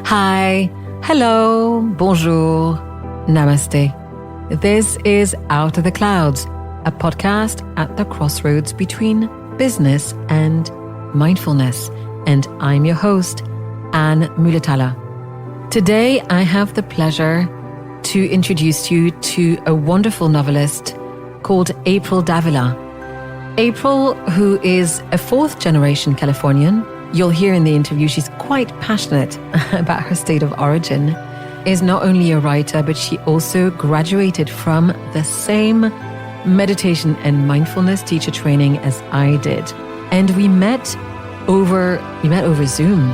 Hi, hello, bonjour, namaste. This is Out of the Clouds, a podcast at the crossroads between business and mindfulness. And I'm your host, Anne Muhlethaler. Today, I have the pleasure to introduce you to a wonderful novelist called April Davila. April, who is a fourth-generation Californian, you'll hear in the interview she's quite passionate about her state of origin, is not only a writer, but she also graduated from the same meditation and mindfulness teacher training as I did. And we met over Zoom.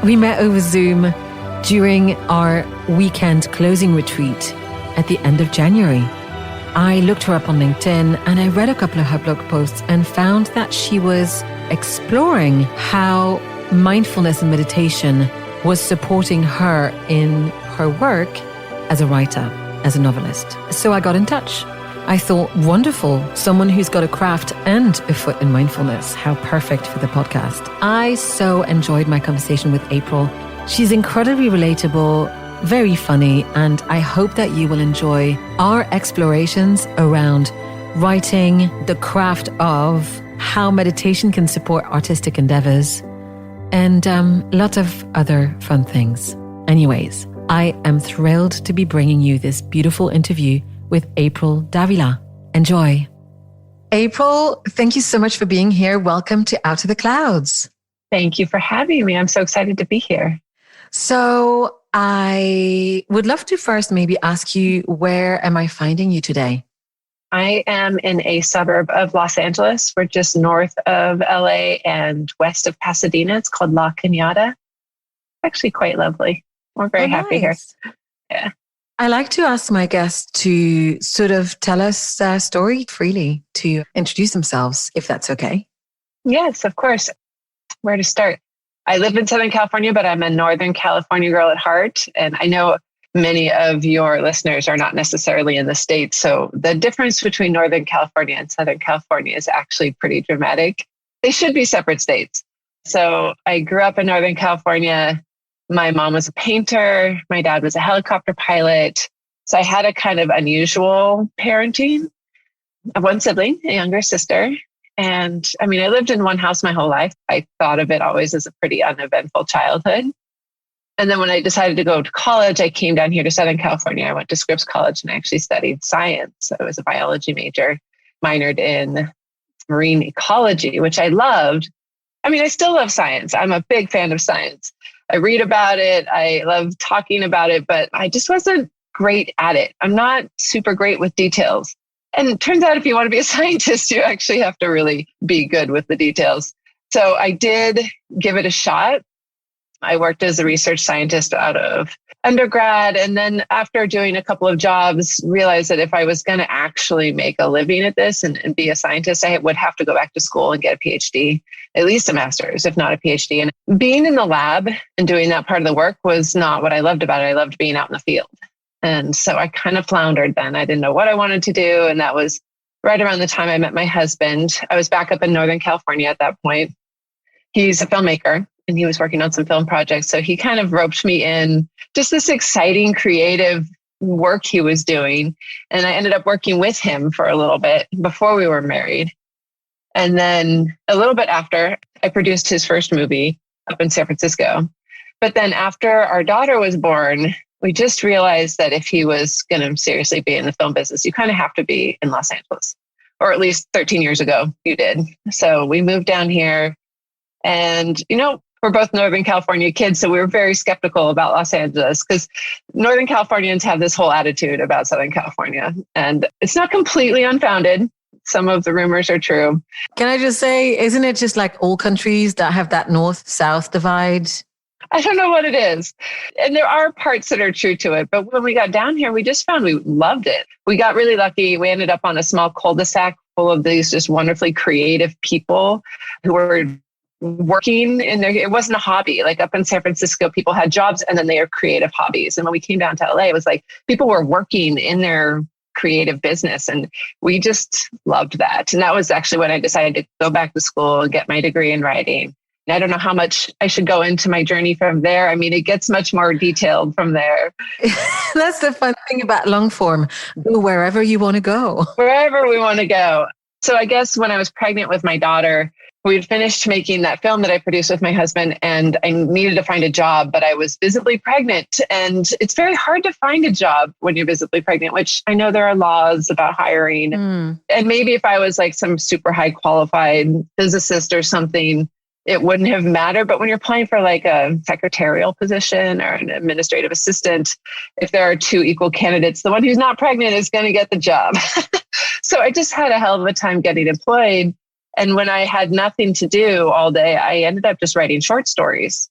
We met over Zoom during our weekend closing retreat at the end of January. I looked her up on LinkedIn and I read a couple of her blog posts and found that she was exploring how mindfulness and meditation was supporting her in her work as a writer, as a novelist. So I got in touch. I thought, wonderful, someone who's got a craft and a foot in mindfulness. How perfect for the podcast. I so enjoyed my conversation with April. She's incredibly relatable, very funny, and I hope that you will enjoy our explorations around writing, the craft of how meditation can support artistic endeavors, and lots of other fun things. Anyways, I am thrilled to be bringing you this beautiful interview with April Davila. Enjoy. April, thank you so much for being here. Welcome to Out of the Clouds. Thank you for having me. I'm so excited to be here. So I would love to first maybe ask you, where am I finding you today? I am in a suburb of Los Angeles. We're just north of LA and west of Pasadena. It's called La Cañada. Actually quite lovely. We're very happy here. Yeah. I like to ask my guests to sort of tell us their story freely, to introduce themselves, if that's okay. Yes, of course. Where to start? I live in Southern California, but I'm a Northern California girl at heart. And I know many of your listeners are not necessarily in the States. So the difference between Northern California and Southern California is actually pretty dramatic. They should be separate states. So I grew up in Northern California. My mom was a painter. My dad was a helicopter pilot. So I had a kind of unusual parenting. I have one sibling, a younger sister. And I mean, I lived in one house my whole life. I thought of it always as a pretty uneventful childhood. And then when I decided to go to college, I came down here to Southern California. I went to Scripps College and I actually studied science. So I was a biology major, minored in marine ecology, which I loved. I mean, I still love science. I'm a big fan of science. I read about it. I love talking about it, but I just wasn't great at it. I'm not super great with details. And it turns out if you want to be a scientist, you actually have to really be good with the details. So I did give it a shot. I worked as a research scientist out of undergrad. And then after doing a couple of jobs, realized that if I was going to actually make a living at this and be a scientist, I would have to go back to school and get a PhD, at least a master's, if not a PhD. And being in the lab and doing that part of the work was not what I loved about it. I loved being out in the field. And so I kind of floundered then. I didn't know what I wanted to do. And that was right around the time I met my husband. I was back up in Northern California at that point. He's a filmmaker and he was working on some film projects. So he kind of roped me in just this exciting, creative work he was doing. And I ended up working with him for a little bit before we were married. And then a little bit after, I produced his first movie up in San Francisco. But then after our daughter was born, we just realized that if he was going to seriously be in the film business, you kind of have to be in Los Angeles, or at least 13 years ago you did. So we moved down here and, we're both Northern California kids. So we were very skeptical about Los Angeles because Northern Californians have this whole attitude about Southern California, and it's not completely unfounded. Some of the rumors are true. Can I just say, isn't it just like all countries that have that north-south divide? I don't know what it is. And there are parts that are true to it. But when we got down here, we just found we loved it. We got really lucky. We ended up on a small cul-de-sac full of these just wonderfully creative people who were working in their, it wasn't a hobby. Like up in San Francisco, people had jobs and then they are creative hobbies. And when we came down to LA, it was like people were working in their creative business. And we just loved that. And that was actually when I decided to go back to school and get my degree in writing. I don't know how much I should go into my journey from there. I mean, it gets much more detailed from there. That's the fun thing about long form. Go wherever you want to go. Wherever we want to go. So I guess when I was pregnant with my daughter, we had finished making that film that I produced with my husband, and I needed to find a job, but I was visibly pregnant. And it's very hard to find a job when you're visibly pregnant, which I know there are laws about hiring. And maybe if I was like some super high qualified physicist or something, it wouldn't have mattered. But when you're applying for like a secretarial position or an administrative assistant, if there are two equal candidates, the one who's not pregnant is going to get the job. So I just had a hell of a time getting employed. And when I had nothing to do all day, I ended up just writing short stories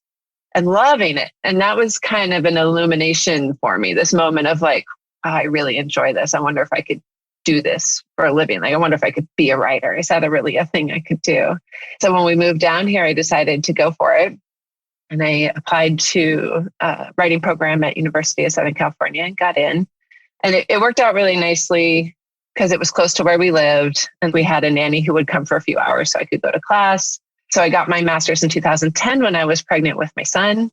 and loving it. And that was kind of an illumination for me, this moment of like, oh, I really enjoy this. I wonder if I could do this for a living. Like, I wonder if I could be a writer. Is that really a thing I could do? So when we moved down here, I decided to go for it. And I applied to a writing program at University of Southern California and got in. And it worked out really nicely because it was close to where we lived. And we had a nanny who would come for a few hours so I could go to class. So I got my master's in 2010 when I was pregnant with my son.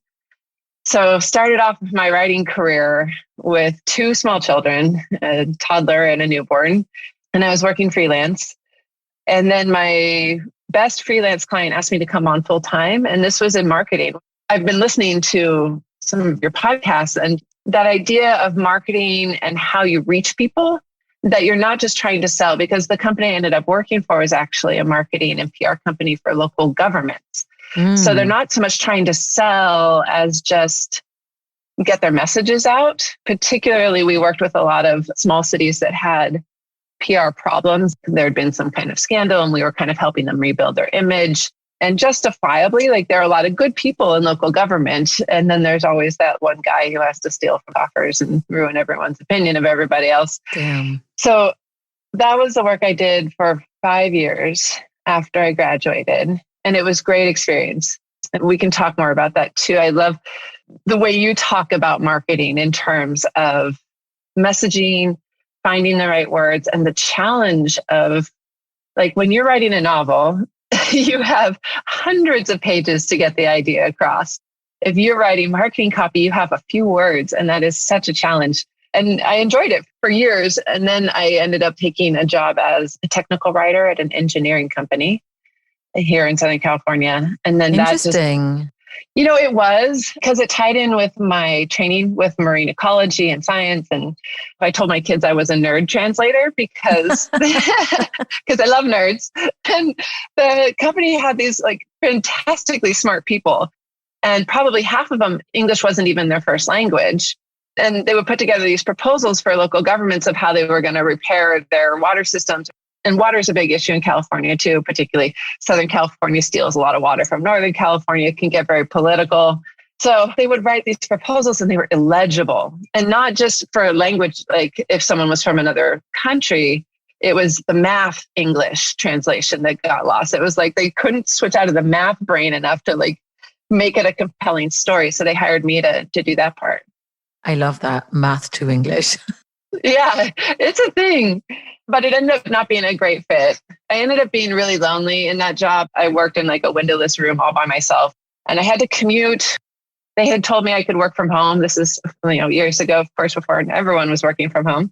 So started off my writing career with two small children, a toddler and a newborn, and I was working freelance. And then my best freelance client asked me to come on full time, and this was in marketing. I've been listening to some of your podcasts, and that idea of marketing and how you reach people, that you're not just trying to sell, because the company I ended up working for was actually a marketing and PR company for local governments. So they're not so much trying to sell as just get their messages out. Particularly, we worked with a lot of small cities that had PR problems. There had been some kind of scandal, and we were kind of helping them rebuild their image. And justifiably, like, there are a lot of good people in local government. And then there's always that one guy who has to steal from offers and ruin everyone's opinion of everybody else. Damn. So that was the work I did for 5 years after I graduated. And it was a great experience. And we can talk more about that too. I love the way you talk about marketing in terms of messaging, finding the right words, and the challenge of, like, when you're writing a novel, you have hundreds of pages to get the idea across. If you're writing marketing copy, you have a few words, and that is such a challenge. And I enjoyed it for years. And then I ended up taking a job as a technical writer at an engineering company here in Southern California. And then Interesting. It was because it tied in with my training with marine ecology and science. And I told my kids I was a nerd translator because I love nerds. And the company had these like fantastically smart people. And probably half of them, English wasn't even their first language. And they would put together these proposals for local governments of how they were going to repair their water systems. And water is a big issue in California too, particularly Southern California steals a lot of water from Northern California. It can get very political. So they would write these proposals and they were illegible. And not just for a language, like if someone was from another country, it was the math English translation that got lost. It was like they couldn't switch out of the math brain enough to like make it a compelling story. So they hired me to do that part. I love that. Math to English. Yeah, it's a thing, but it ended up not being a great fit. I ended up being really lonely in that job. I worked in like a windowless room all by myself, and I had to commute. They had told me I could work from home. This is, years ago, of course, before everyone was working from home.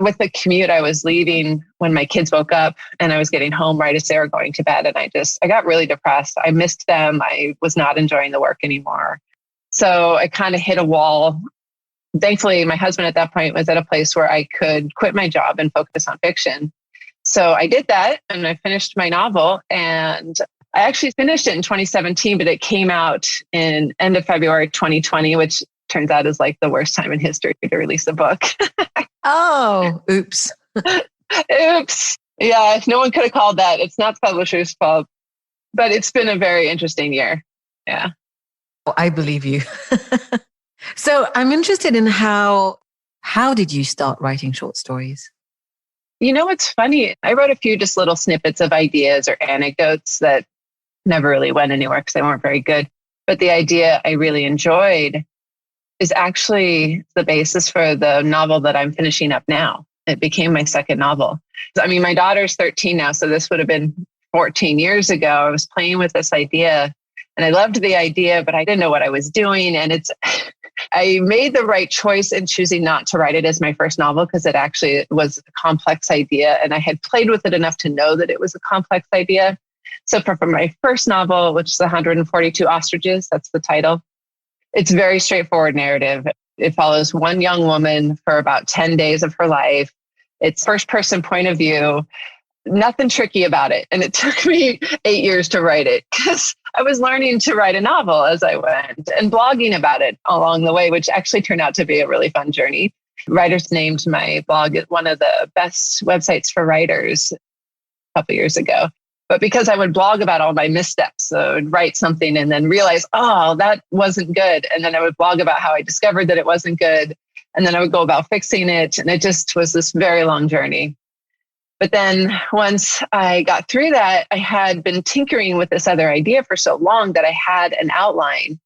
With the commute, I was leaving when my kids woke up, and I was getting home right as they were going to bed. And I got really depressed. I missed them. I was not enjoying the work anymore. So I kind of hit a wall. Thankfully, my husband at that point was at a place where I could quit my job and focus on fiction. So I did that, and I finished my novel. And I actually finished it in 2017, but it came out in end of February 2020, which turns out is like the worst time in history to release a book. Oh, oops. Oops. Yeah, no one could have called that. It's not the publisher's fault, but it's been a very interesting year. Yeah. Well, I believe you. So I'm interested in how did you start writing short stories? It's funny. I wrote a few just little snippets of ideas or anecdotes that never really went anywhere because they weren't very good. But the idea I really enjoyed is actually the basis for the novel that I'm finishing up now. It became my second novel. I mean, my daughter's 13 now, so this would have been 14 years ago. I was playing with this idea And I loved the idea, but I didn't know what I was doing. And I made the right choice in choosing not to write it as my first novel because it actually was a complex idea. And I had played with it enough to know that it was a complex idea. So for my first novel, which is 142 Ostriches, that's the title, it's a very straightforward narrative. It follows one young woman for about 10 days of her life. It's first person point of view, nothing tricky about it. And it took me 8 years to write it because I was learning to write a novel as I went and blogging about it along the way, which actually turned out to be a really fun journey. Writers named my blog one of the best websites for writers a couple years ago. But because I would blog about all my missteps, so I would write something and then realize, oh, that wasn't good. And then I would blog about how I discovered that it wasn't good. And then I would go about fixing it. And it just was this very long journey. But then once I got through that, I had been tinkering with this other idea for so long that I had an outline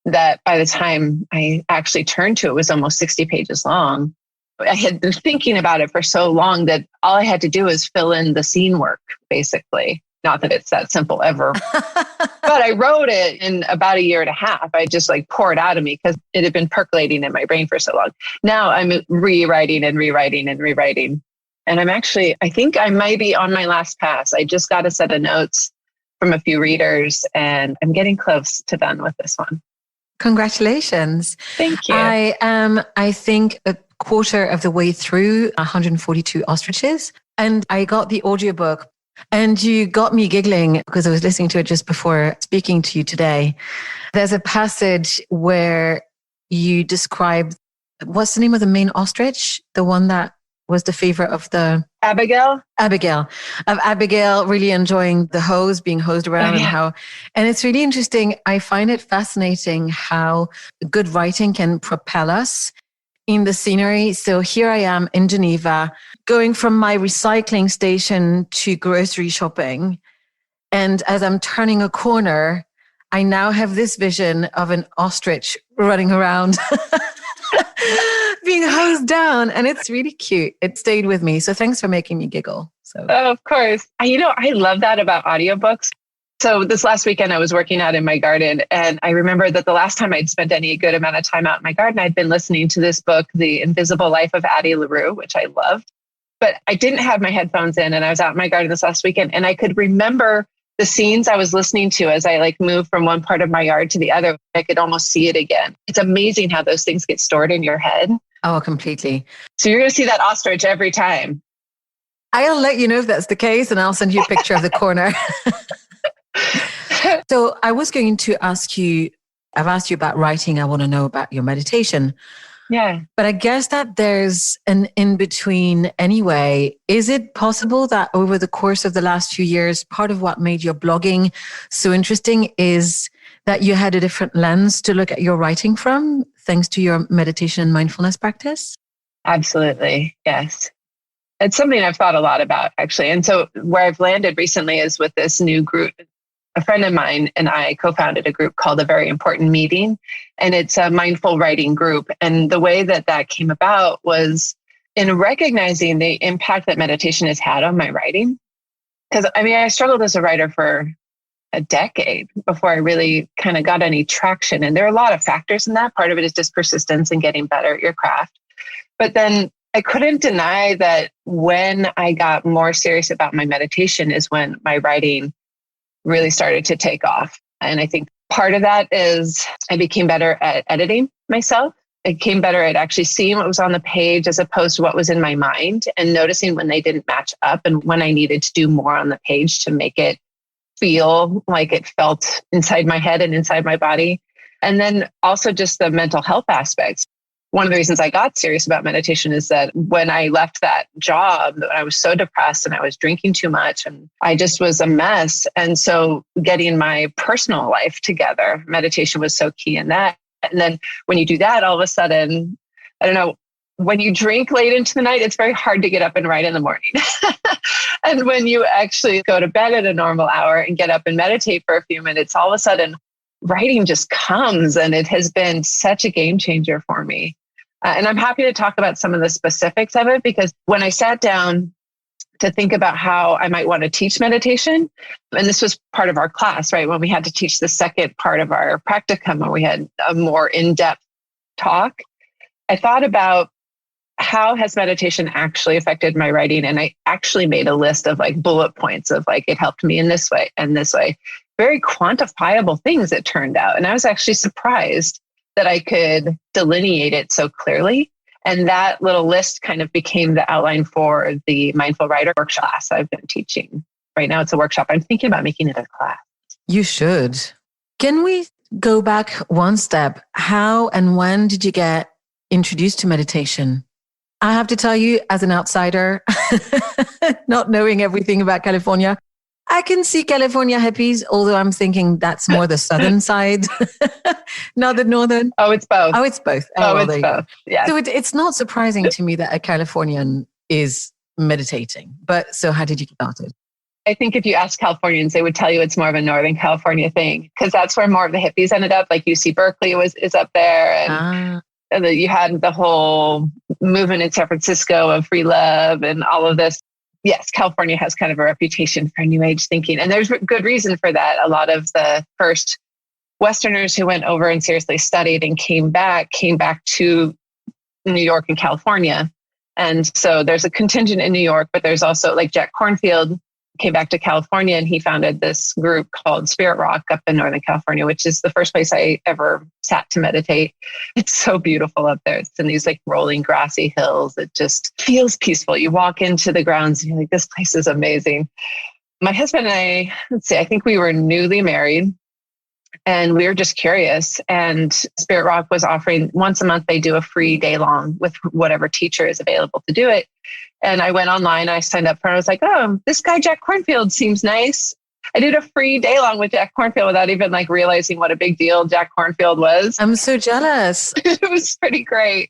that by the time I actually turned to it was almost 60 pages long. I had been thinking about it for so long that all I had to do was fill in the scene work, basically. Not that it's that simple ever. But I wrote it in about a year and a half. I just poured out of me because it had been percolating in my brain for so long. Now I'm rewriting and rewriting and rewriting. And I think I might be on my last pass. I just got a set of notes from a few readers and I'm getting close to done with this one. Congratulations. Thank you. I am, I think, a quarter of the way through 142 Ostriches. And I got the audiobook and you got me giggling because I was listening to it just before speaking to you today. There's a passage where you describe, what's the name of the main ostrich? The one that was the favorite of the... Abigail, really enjoying the hose, being hosed around and it's really interesting. I find it fascinating how good writing can propel us in the scenery. So here I am in Geneva, going from my recycling station to grocery shopping. And as I'm turning a corner, I now have this vision of an ostrich running around, being hosed down. And it's really cute. It stayed with me. So thanks for making me giggle. So, of course. I love that about audiobooks. So this last weekend I was working out in my garden and I remember that the last time I'd spent any good amount of time out in my garden, I'd been listening to this book, The Invisible Life of Addie LaRue, which I loved, but I didn't have my headphones in and I was out in my garden this last weekend and I could remember the scenes I was listening to as I moved from one part of my yard to the other. I could almost see it again. It's amazing how those things get stored in your head. Oh, completely. So you're going to see that ostrich every time. I'll let you know if that's the case and I'll send you a picture of the corner. So I was going to ask you, I've asked you about writing. I want to know about your meditation. Yeah. But I guess that there's an in-between anyway. Is it possible that over the course of the last few years, part of what made your blogging so interesting is that you had a different lens to look at your writing from, thanks to your meditation and mindfulness practice? Absolutely. Yes. It's something I've thought a lot about, actually. And so where I've landed recently is with this new group. A friend of mine and I co-founded a group called A Very Important Meeting, and it's a mindful writing group. And the way that came about was in recognizing the impact that meditation has had on my writing. Because I struggled as a writer for a decade before I really kind of got any traction. And there are a lot of factors in that. Part of it is just persistence and getting better at your craft. But then I couldn't deny that when I got more serious about my meditation is when my writing really started to take off. And I think part of that is I became better at editing myself. I became better at actually seeing what was on the page as opposed to what was in my mind and noticing when they didn't match up and when I needed to do more on the page to make it feel like it felt inside my head and inside my body. And then also just the mental health aspects. One of the reasons I got serious about meditation is that when I left that job, I was so depressed and I was drinking too much and I just was a mess. And so getting my personal life together, meditation was so key in that. And then when you do that, all of a sudden, I don't know, when you drink late into the night, it's very hard to get up and write in the morning. And when you actually go to bed at a normal hour and get up and meditate for a few minutes, all of a sudden writing just comes. And it has been such a game changer for me. And I'm happy to talk about some of the specifics of it because when I sat down to think about how I might want to teach meditation. And this was part of our class, right? When we had to teach the second part of our practicum, where we had a more in-depth talk, I thought about how has meditation actually affected my writing? And I actually made a list of like bullet points of like, it helped me in this way and this way. Very quantifiable things, it turned out. And I was actually surprised that I could delineate it so clearly. And that little list kind of became the outline for the Mindful Writer workshop I've been teaching. Right now it's a workshop. I'm thinking about making it a class. You should. Can we go back one step? How and when did you get introduced to meditation? I have to tell you, as an outsider, not knowing everything about California, I can see California hippies, although I'm thinking that's more the southern side, not the northern. Oh, it's both. Oh, it's both. It's both. Yeah. So it's not surprising to me that a Californian is meditating. But so how did you get started? I think if you ask Californians, they would tell you it's more of a Northern California thing, because that's where more of the hippies ended up. Like UC Berkeley is up there. And you had the whole movement in San Francisco of free love and all of this. Yes, California has kind of a reputation for New Age thinking. And there's good reason for that. A lot of the first Westerners who went over and seriously studied and came back to New York and California. And so there's a contingent in New York, but there's also like Jack Kornfield came back to California and he founded this group called Spirit Rock up in Northern California, which is the first place I ever sat to meditate. It's so beautiful up there. It's in these like rolling grassy hills. It just feels peaceful. You walk into the grounds and you're like, this place is amazing. My husband and I, I think we were newly married and we were just curious. And Spirit Rock was offering once a month, they do a free day long with whatever teacher is available to do it. And I went online, I signed up for it. I was like, oh, this guy, Jack Kornfield, seems nice. I did a free day long with Jack Kornfield without even like realizing what a big deal Jack Kornfield was. I'm so jealous. It was pretty great.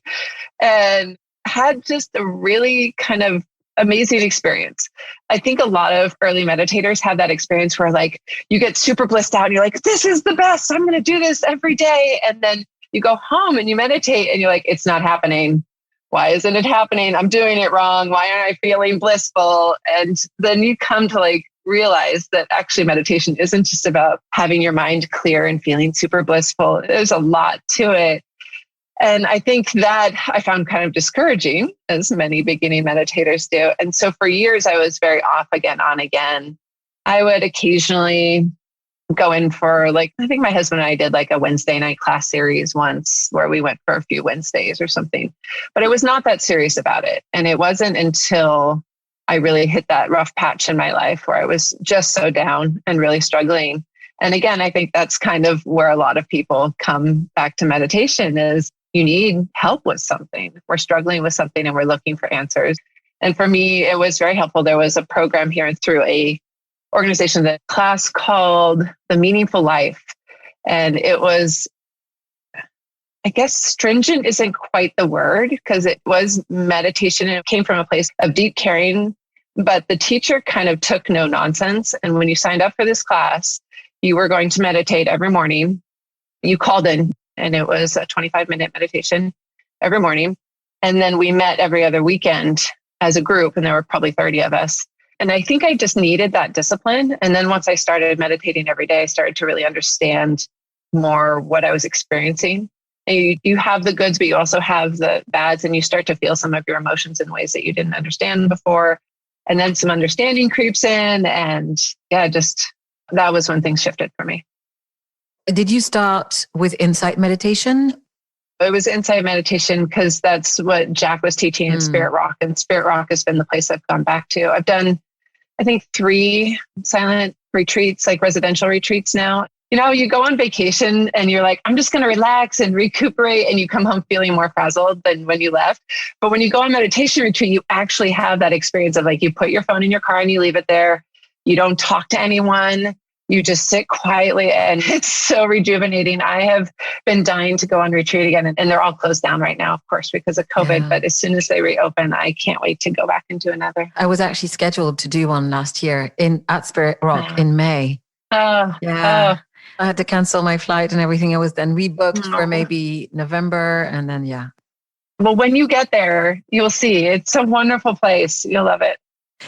And had just a really kind of amazing experience. I think a lot of early meditators have that experience where like you get super blissed out and you're like, this is the best. I'm going to do this every day. And then you go home and you meditate and you're like, it's not happening. Why isn't it happening? I'm doing it wrong. Why aren't I feeling blissful? And then you come to like realize that actually meditation isn't just about having your mind clear and feeling super blissful. There's a lot to it. And I think that I found kind of discouraging, as many beginning meditators do. And so for years, I was very off again, on again. I would occasionally go in for like, I think my husband and I did like a Wednesday night class series once where we went for a few Wednesdays or something, but I was not that serious about it. And it wasn't until I really hit that rough patch in my life where I was just so down and really struggling. And again, I think that's kind of where a lot of people come back to meditation is you need help with something. We're struggling with something and we're looking for answers. And for me, it was very helpful. There was a program here and through a organization, the class called The Meaningful Life. And it was, I guess stringent isn't quite the word because it was meditation and it came from a place of deep caring, but the teacher kind of took no nonsense. And when you signed up for this class, you were going to meditate every morning. You called in and it was a 25-minute meditation every morning. And then we met every other weekend as a group, and there were probably 30 of us. And I think I just needed that discipline. And then once I started meditating every day, I started to really understand more what I was experiencing. And you have the goods, but you also have the bads, and you start to feel some of your emotions in ways that you didn't understand before. And then some understanding creeps in. And yeah, just that was when things shifted for me. Did you start with insight meditation? It was insight meditation because that's what Jack was teaching in Spirit Rock. And Spirit Rock has been the place I've gone back to. I've done, I think, 3 silent retreats, like residential retreats now. You know, you go on vacation and you're like, I'm just going to relax and recuperate. And you come home feeling more frazzled than when you left. But when you go on meditation retreat, you actually have that experience of like, you put your phone in your car and you leave it there. You don't talk to anyone. You just sit quietly and it's so rejuvenating. I have been dying to go on retreat again and they're all closed down right now, of course, because of COVID. Yeah. But as soon as they reopen, I can't wait to go back and do another. I was actually scheduled to do one last year at Spirit Rock in May. Oh, yeah. I had to cancel my flight and everything. I was then rebooked for maybe November and then, yeah. Well, when you get there, you'll see it's a wonderful place. You'll love it.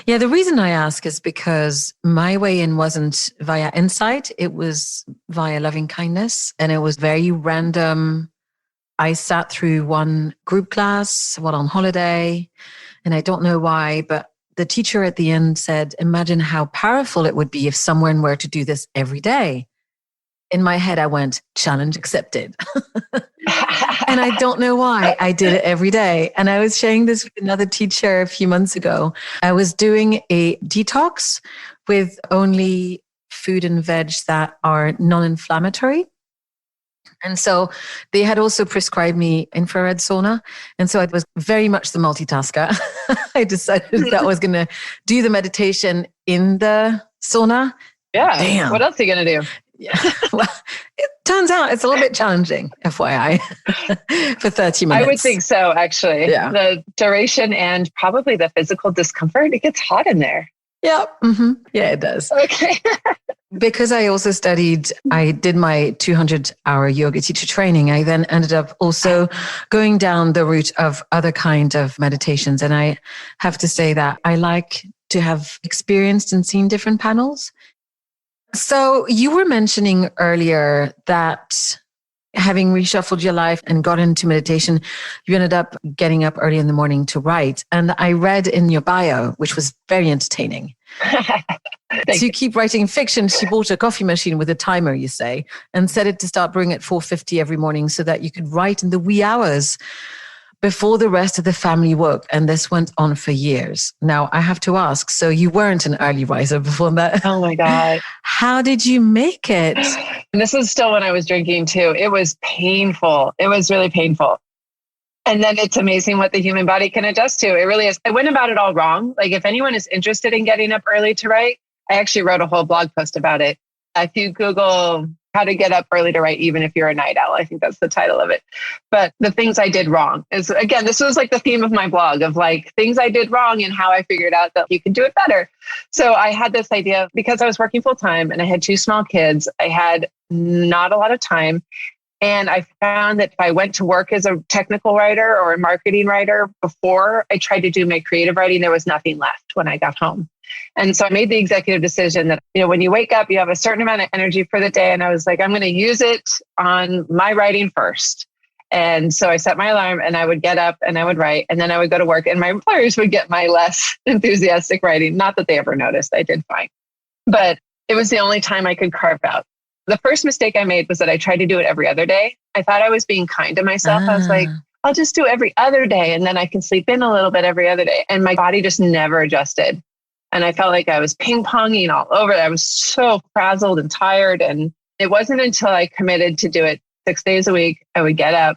Yeah, the reason I ask is because my way in wasn't via insight, it was via loving kindness, and it was very random. I sat through one group class while on holiday, and I don't know why, but the teacher at the end said, imagine how powerful it would be if someone were to do this every day. In my head, I went, challenge accepted. And I don't know why I did it every day. And I was sharing this with another teacher a few months ago. I was doing a detox with only food and veg that are non-inflammatory. And so they had also prescribed me infrared sauna. And so I was very much the multitasker. I decided that I was going to do the meditation in the sauna. Yeah. Damn. What else are you going to do? Yeah. Well, it turns out it's a little bit challenging, FYI, for 30 minutes. I would think so, actually. Yeah. The duration and probably the physical discomfort. It gets hot in there. Yeah. Mm-hmm. Yeah, it does. Okay. Because I also I did my 200-hour yoga teacher training. I then ended up also going down the route of other kind of meditations. And I have to say that I like to have experienced and seen different panels. So you were mentioning earlier that having reshuffled your life and got into meditation, you ended up getting up early in the morning to write. And I read in your bio, which was very entertaining. So you keep writing fiction. She bought a coffee machine with a timer, you say, and set it to start brewing at 4:50 every morning so that you could write in the wee hours before the rest of the family woke. And this went on for years. Now, I have to ask, so you weren't an early riser before that? Oh my God. How did you make it? And this was still when I was drinking too. It was painful. It was really painful. And then it's amazing what the human body can adjust to. It really is. I went about it all wrong. Like if anyone is interested in getting up early to write, I actually wrote a whole blog post about it. If you Google how to get up early to write, even if you're a night owl, I think that's the title of it. But the things I did wrong is, again, this was like the theme of my blog of like things I did wrong and how I figured out that you can do it better. So I had this idea because I was working full time and I had two small kids. I had not a lot of time. And I found that if I went to work as a technical writer or a marketing writer before I tried to do my creative writing, there was nothing left when I got home. And so I made the executive decision that, when you wake up, you have a certain amount of energy for the day. And I was like, I'm going to use it on my writing first. And so I set my alarm and I would get up and I would write and then I would go to work and my employers would get my less enthusiastic writing. Not that they ever noticed, I did fine. But it was the only time I could carve out. The first mistake I made was that I tried to do it every other day. I thought I was being kind to myself. I was like, I'll just do every other day and then I can sleep in a little bit every other day. And my body just never adjusted. And I felt like I was ping-ponging all over. I was so frazzled and tired. And it wasn't until I committed to do it 6 days a week, I would get up,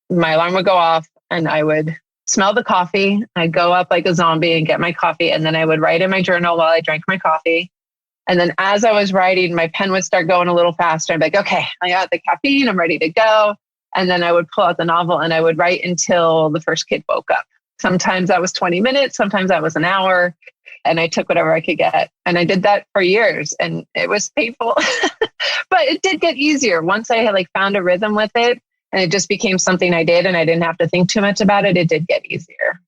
my alarm would go off, and I would smell the coffee. I'd go up like a zombie and get my coffee. And then I would write in my journal while I drank my coffee. And then as I was writing, my pen would start going a little faster. I'd be like, okay, I got the caffeine, I'm ready to go. And then I would pull out the novel and I would write until the first kid woke up. Sometimes that was 20 minutes, sometimes that was an hour. And I took whatever I could get. And I did that for years and it was painful, but it did get easier. Once I had found a rhythm with it and it just became something I did and I didn't have to think too much about it, it did get easier.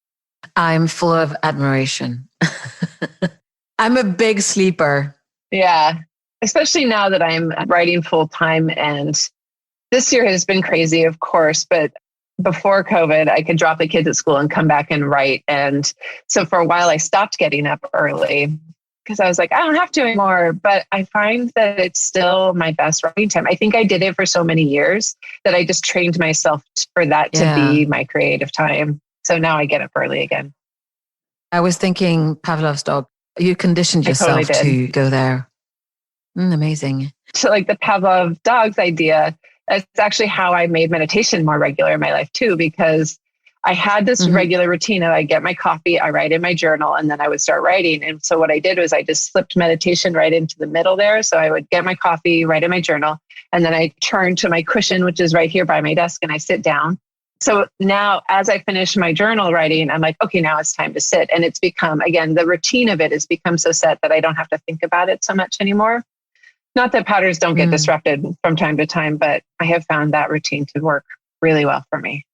I'm full of admiration. I'm a big sleeper. Yeah, especially now that I'm writing full time. And this year has been crazy, of course, but before COVID, I could drop the kids at school and come back and write. And so for a while, I stopped getting up early because I was like, I don't have to anymore. But I find that it's still my best writing time. I think I did it for so many years that I just trained myself for that to be my creative time. So now I get up early again. I was thinking Pavlov's dog. You conditioned yourself to go there. Amazing. So the Pavlov dogs idea, that's actually how I made meditation more regular in my life too, because I had this regular routine of I get my coffee, I write in my journal, and then I would start writing. And so what I did was I just slipped meditation right into the middle there. So I would get my coffee, write in my journal, and then I turn to my cushion, which is right here by my desk, and I sit down. So now as I finish my journal writing, I'm like, okay, now it's time to sit. And it's become, again, the routine of it has become so set that I don't have to think about it so much anymore. Not that patterns don't get disrupted from time to time, but I have found that routine to work really well for me.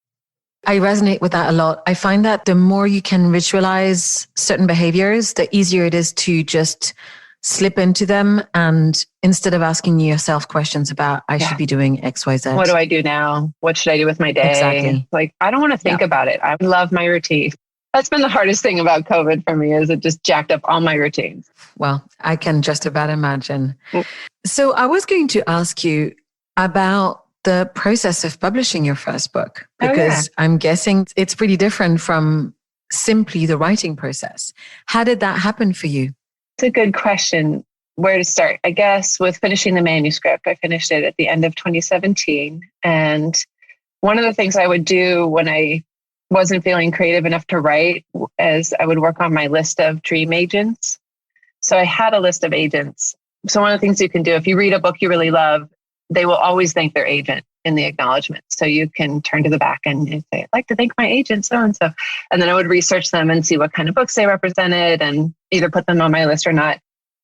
I resonate with that a lot. I find that the more you can ritualize certain behaviors, the easier it is to just slip into them. And instead of asking yourself questions about, I should be doing X, Y, Z. What do I do now? What should I do with my day? Exactly. Like, I don't want to think about it. I love my routine. That's been the hardest thing about COVID for me, is it just jacked up all my routines. Well, I can just about imagine. So I was going to ask you about the process of publishing your first book, because I'm guessing it's pretty different from simply the writing process. How did that happen for you? It's a good question. Where to start? I guess with finishing the manuscript. I finished it at the end of 2017. And one of the things I would do when I wasn't feeling creative enough to write is I would work on my list of dream agents. So I had a list of agents. So one of the things you can do, if you read a book you really love, they will always thank their agent in the acknowledgement. So you can turn to the back and say, I'd like to thank my agent, so-and-so. And then I would research them and see what kind of books they represented and either put them on my list or not.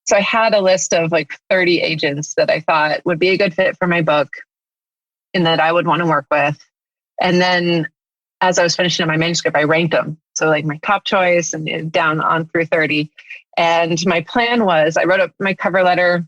So I had a list of like 30 agents that I thought would be a good fit for my book and that I would want to work with. And then as I was finishing up my manuscript, I ranked them. So like my top choice and down on through 30. And my plan was, I wrote up my cover letter,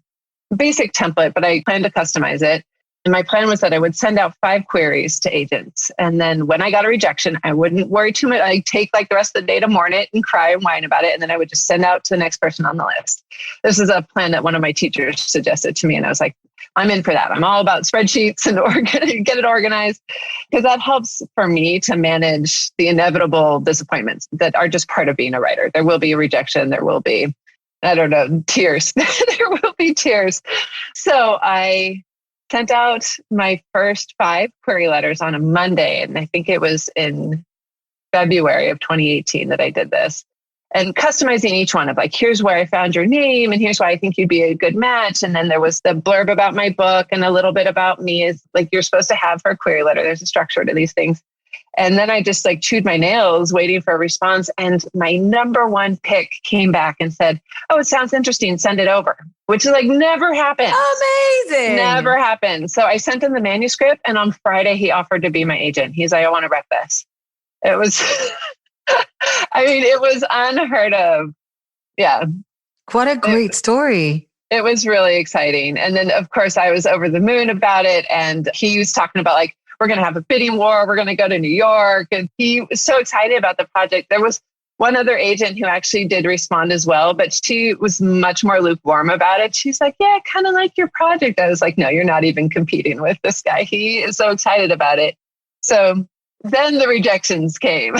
basic template, but I planned to customize it. And my plan was that I would send out 5 queries to agents. And then when I got a rejection, I wouldn't worry too much. I'd take like the rest of the day to mourn it and cry and whine about it. And then I would just send out to the next person on the list. This is a plan that one of my teachers suggested to me. And I was like, I'm in for that. I'm all about spreadsheets and get it organized, because that helps for me to manage the inevitable disappointments that are just part of being a writer. There will be a rejection. There will be, I don't know, tears. There will be tears. So I sent out my first 5 query letters on a Monday. And I think it was in February of 2018 that I did this. And customizing each one of like, here's where I found your name and here's why I think you'd be a good match. And then there was the blurb about my book and a little bit about me, is like you're supposed to have for a query letter. There's a structure to these things. And then I just like chewed my nails waiting for a response. And my number 1 pick came back and said, oh, it sounds interesting. Send it over, which is like never happened. Amazing. Never happened. So I sent him the manuscript, and on Friday he offered to be my agent. He's like, I want to rep this. It was, I mean, it was unheard of. Yeah. What a great story. It was really exciting. And then of course I was over the moon about it. And he was talking about like, we're going to have a bidding war. We're going to go to New York. And he was so excited about the project. There was one other agent who actually did respond as well, but she was much more lukewarm about it. She's like, yeah, I kind of like your project. I was like, no, you're not even competing with this guy. He is so excited about it. So then the rejections came.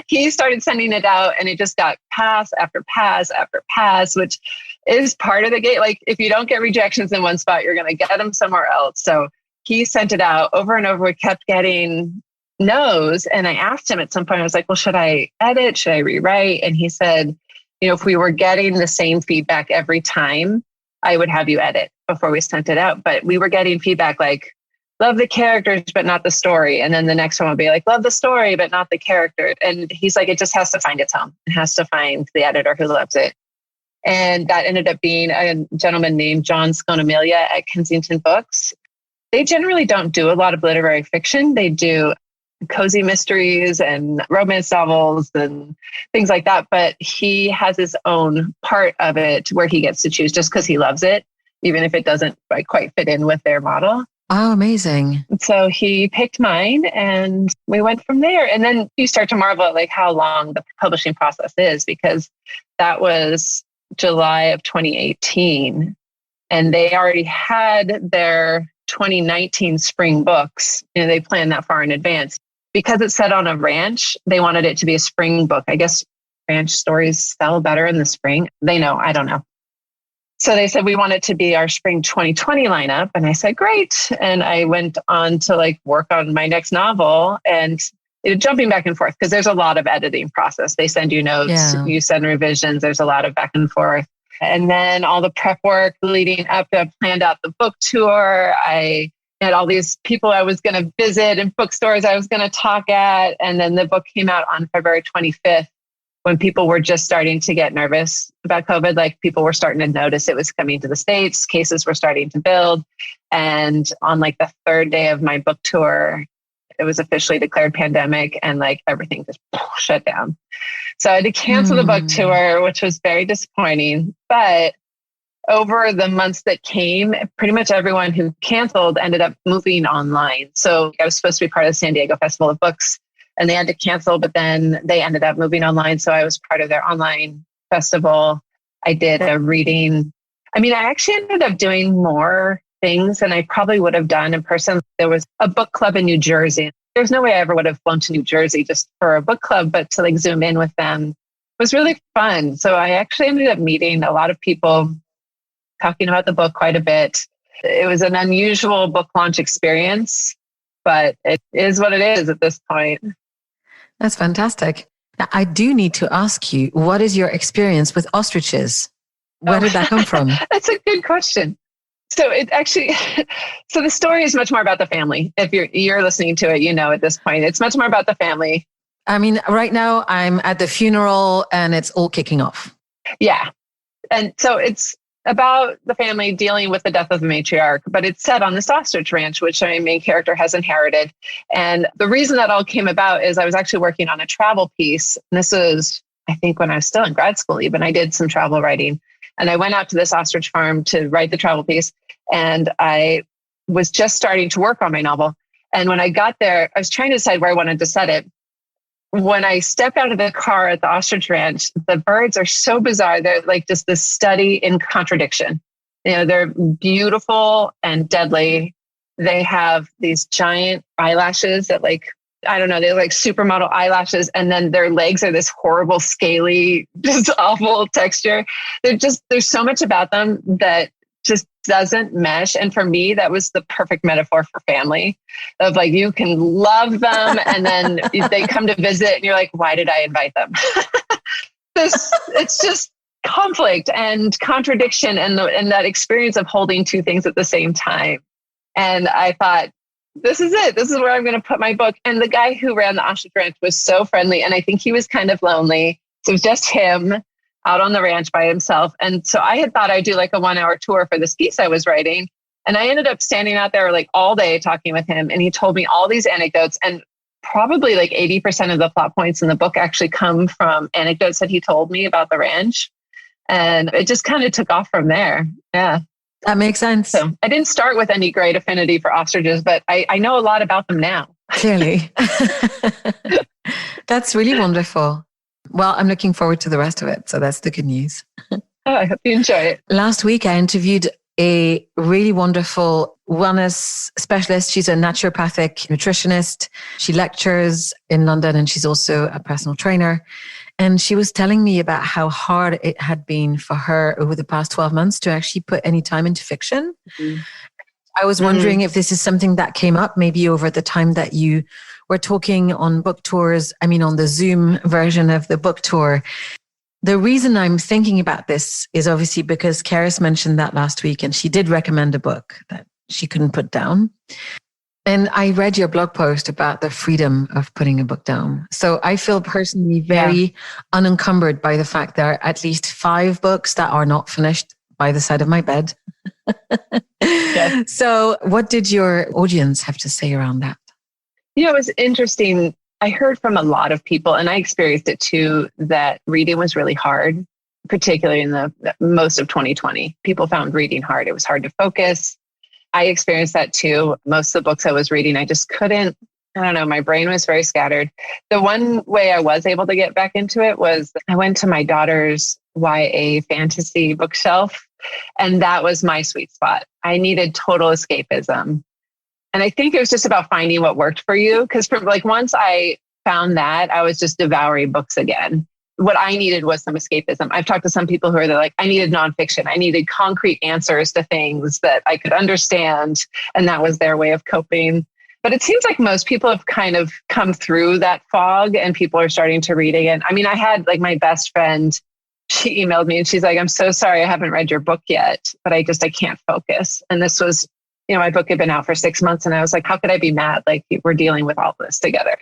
He started sending it out and it just got pass after pass after pass, which is part of the game. Like if you don't get rejections in one spot, you're going to get them somewhere else. So he sent it out over and over. We kept getting no's. And I asked him at some point, I was like, well, should I edit? Should I rewrite? And he said, you know, if we were getting the same feedback every time, I would have you edit before we sent it out. But we were getting feedback like, love the characters, but not the story. And then the next one will be like, love the story, but not the character. And he's like, it just has to find its home. It has to find the editor who loves it. And that ended up being a gentleman named John Sconamelia at Kensington Books. They generally don't do a lot of literary fiction. They do cozy mysteries and romance novels and things like that. But he has his own part of it where he gets to choose just because he loves it, even if it doesn't quite fit in with their model. Oh, amazing. So he picked mine and we went from there. And then you start to marvel at like how long the publishing process is, because that was July of 2018. And they already had their 2019 spring books. You know, they planned that far in advance. Because it's set on a ranch, they wanted it to be a spring book. I guess ranch stories sell better in the spring. They know, I don't know. So they said, we want it to be our spring 2020 lineup. And I said, great. And I went on to like work on my next novel and jumping back and forth because there's a lot of editing process. They send you notes, you send revisions. There's a lot of back and forth. And then all the prep work leading up to, planned out the book tour. I had all these people I was going to visit and bookstores I was going to talk at. And then the book came out on February 25th. When people were just starting to get nervous about COVID, like people were starting to notice it was coming to the States, cases were starting to build. And on like the 3rd day of my book tour, it was officially declared pandemic and like everything just shut down. So I had to cancel the book tour, which was very disappointing. But over the months that came, pretty much everyone who canceled ended up moving online. So I was supposed to be part of the San Diego Festival of Books and they had to cancel, but then they ended up moving online. So I was part of their online festival. I did a reading. I mean, I actually ended up doing more things than I probably would have done in person. There was a book club in New Jersey. There's no way I ever would have flown to New Jersey just for a book club, but to like zoom in with them was really fun. So I actually ended up meeting a lot of people, talking about the book quite a bit. It was an unusual book launch experience, but it is what it is at this point. That's fantastic. Now, I do need to ask you, what is your experience with Ostriches? Where did that come from? That's a good question. So it actually, so the story is much more about the family. If you're listening to it, you know, at this point, it's much more about the family. I mean, right now I'm at the funeral and it's all kicking off. Yeah. And so it's about the family dealing with the death of the matriarch, but it's set on this ostrich ranch, which my main character has inherited. And the reason that all came about is I was actually working on a travel piece. And this was, I think, when I was still in grad school, even I did some travel writing. And I went out to this ostrich farm to write the travel piece. And I was just starting to work on my novel. And when I got there, I was trying to decide where I wanted to set it. When I stepped out of the car at the ostrich ranch, the birds are so bizarre. They're like just this study in contradiction. You know, they're beautiful and deadly. They have these giant eyelashes that like, I don't know, they're like supermodel eyelashes. And then their legs are this horrible, scaly, just awful texture. There's so much about them that just doesn't mesh. And for me, that was the perfect metaphor for family of like, you can love them and then they come to visit and you're like, why did I invite them? It's just conflict and contradiction and that experience of holding two things at the same time. And I thought, this is it. This is where I'm going to put my book. And the guy who ran the ostrich ranch was so friendly. And I think he was kind of lonely. So it was just him out on the ranch by himself. And so I had thought I'd do like a 1-hour tour for this piece I was writing. And I ended up standing out there like all day talking with him. And he told me all these anecdotes. And probably like 80% of the plot points in the book actually come from anecdotes that he told me about the ranch. And it just kind of took off from there. Yeah. That makes sense. So I didn't start with any great affinity for ostriches, but I know a lot about them now. Clearly. That's really wonderful. Well, I'm looking forward to the rest of it. So that's the good news. Oh, I hope you enjoy it. Last week, I interviewed a really wonderful wellness specialist. She's a naturopathic nutritionist. She lectures in London and she's also a personal trainer. And she was telling me about how hard it had been for her over the past 12 months to actually put any time into fiction. Mm-hmm. I was wondering if this is something that came up maybe over the time that you were talking on book tours, I mean, on the Zoom version of the book tour. The reason I'm thinking about this is obviously because Karis mentioned that last week and she did recommend a book that she couldn't put down. And I read your blog post about the freedom of putting a book down. So I feel personally very unencumbered by the fact there are at least 5 books that are not finished by the side of my bed. Yeah. So what did your audience have to say around that? You know, it was interesting. I heard from a lot of people, and I experienced it too, that reading was really hard, particularly in the most of 2020. People found reading hard. It was hard to focus. I experienced that too. Most of the books I was reading, I just couldn't, I don't know, my brain was very scattered. The one way I was able to get back into it was I went to my daughter's YA fantasy bookshelf, and that was my sweet spot. I needed total escapism. And I think it was just about finding what worked for you. Because like once I found that, I was just devouring books again. What I needed was some escapism. I've talked to some people who are like, I needed nonfiction. I needed concrete answers to things that I could understand. And that was their way of coping. But it seems like most people have kind of come through that fog and people are starting to read again. I mean, I had like my best friend, she emailed me and she's like, I'm so sorry I haven't read your book yet, but I can't focus. And this was, you know, my book had been out for 6 months and I was like, how could I be mad? Like we're dealing with all this together.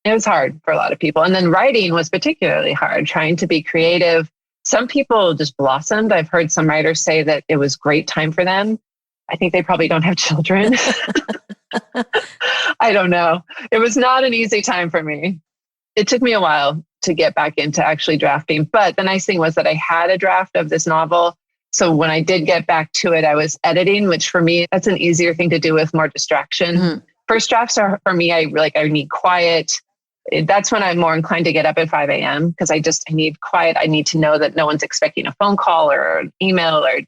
It was hard for a lot of people. And then writing was particularly hard, trying to be creative. Some people just blossomed. I've heard some writers say that it was great time for them. I think they probably don't have children. I I don't know. It was not an easy time for me. It took me a while to get back into actually drafting. But the nice thing was that I had a draft of this novel. So when I did get back to it, I was editing, which for me, that's an easier thing to do with more distraction. Mm-hmm. First drafts are for me, I need quiet. That's when I'm more inclined to get up at 5 a.m. because I need quiet. I need to know that no one's expecting a phone call or an email or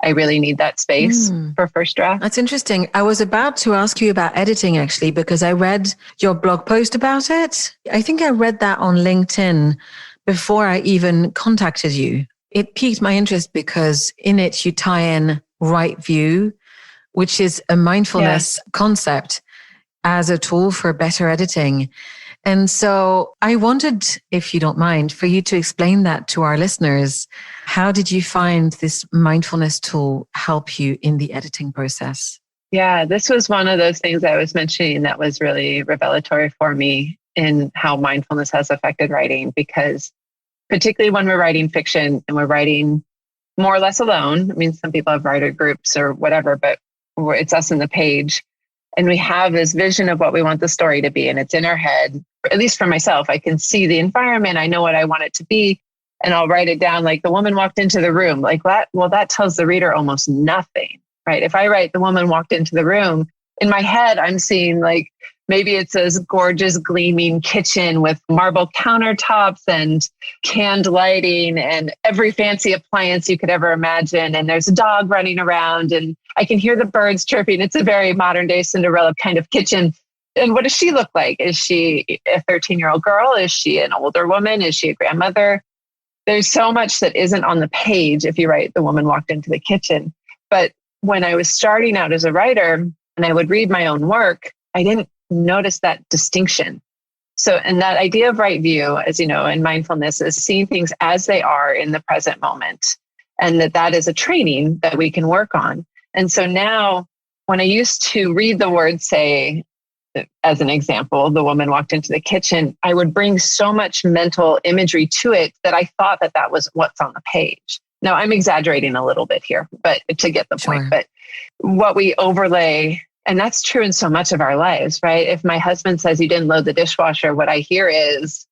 I really need that space for first draft. That's interesting. I was about to ask you about editing actually, because I read your blog post about it. I think I read that on LinkedIn before I even contacted you. It piqued my interest because in it you tie in right view, which is a mindfulness concept as a tool for better editing. And so I wanted, if you don't mind, for you to explain that to our listeners. How did you find this mindfulness tool help you in the editing process? Yeah, this was one of those things I was mentioning that was really revelatory for me in how mindfulness has affected writing, because particularly when we're writing fiction and we're writing more or less alone. I mean, some people have writer groups or whatever, but it's us in the page. And we have this vision of what we want the story to be, and it's in our head. At least for myself, I can see the environment. I know what I want it to be, and I'll write it down. Like the woman walked into the room, like that. Well, that tells the reader almost nothing, right? If I write the woman walked into the room, in my head, I'm seeing like maybe it's this gorgeous gleaming kitchen with marble countertops and canned lighting and every fancy appliance you could ever imagine. And there's a dog running around and I can hear the birds chirping. It's a very modern day Cinderella kind of kitchen. And what does she look like? Is she a 13-year-old girl? Is she an older woman? Is she a grandmother? There's so much that isn't on the page if you write the woman walked into the kitchen. But when I was starting out as a writer and I would read my own work, I didn't notice that distinction. So, and that idea of right view, as you know, in mindfulness is seeing things as they are in the present moment. And that is a training that we can work on. And so now when I used to read the word, say, as an example, the woman walked into the kitchen, I would bring so much mental imagery to it that I thought that was what's on the page. Now I'm exaggerating a little bit here, but to get the point, but what we overlay. And that's true in so much of our lives, right? If my husband says you didn't load the dishwasher, what I hear is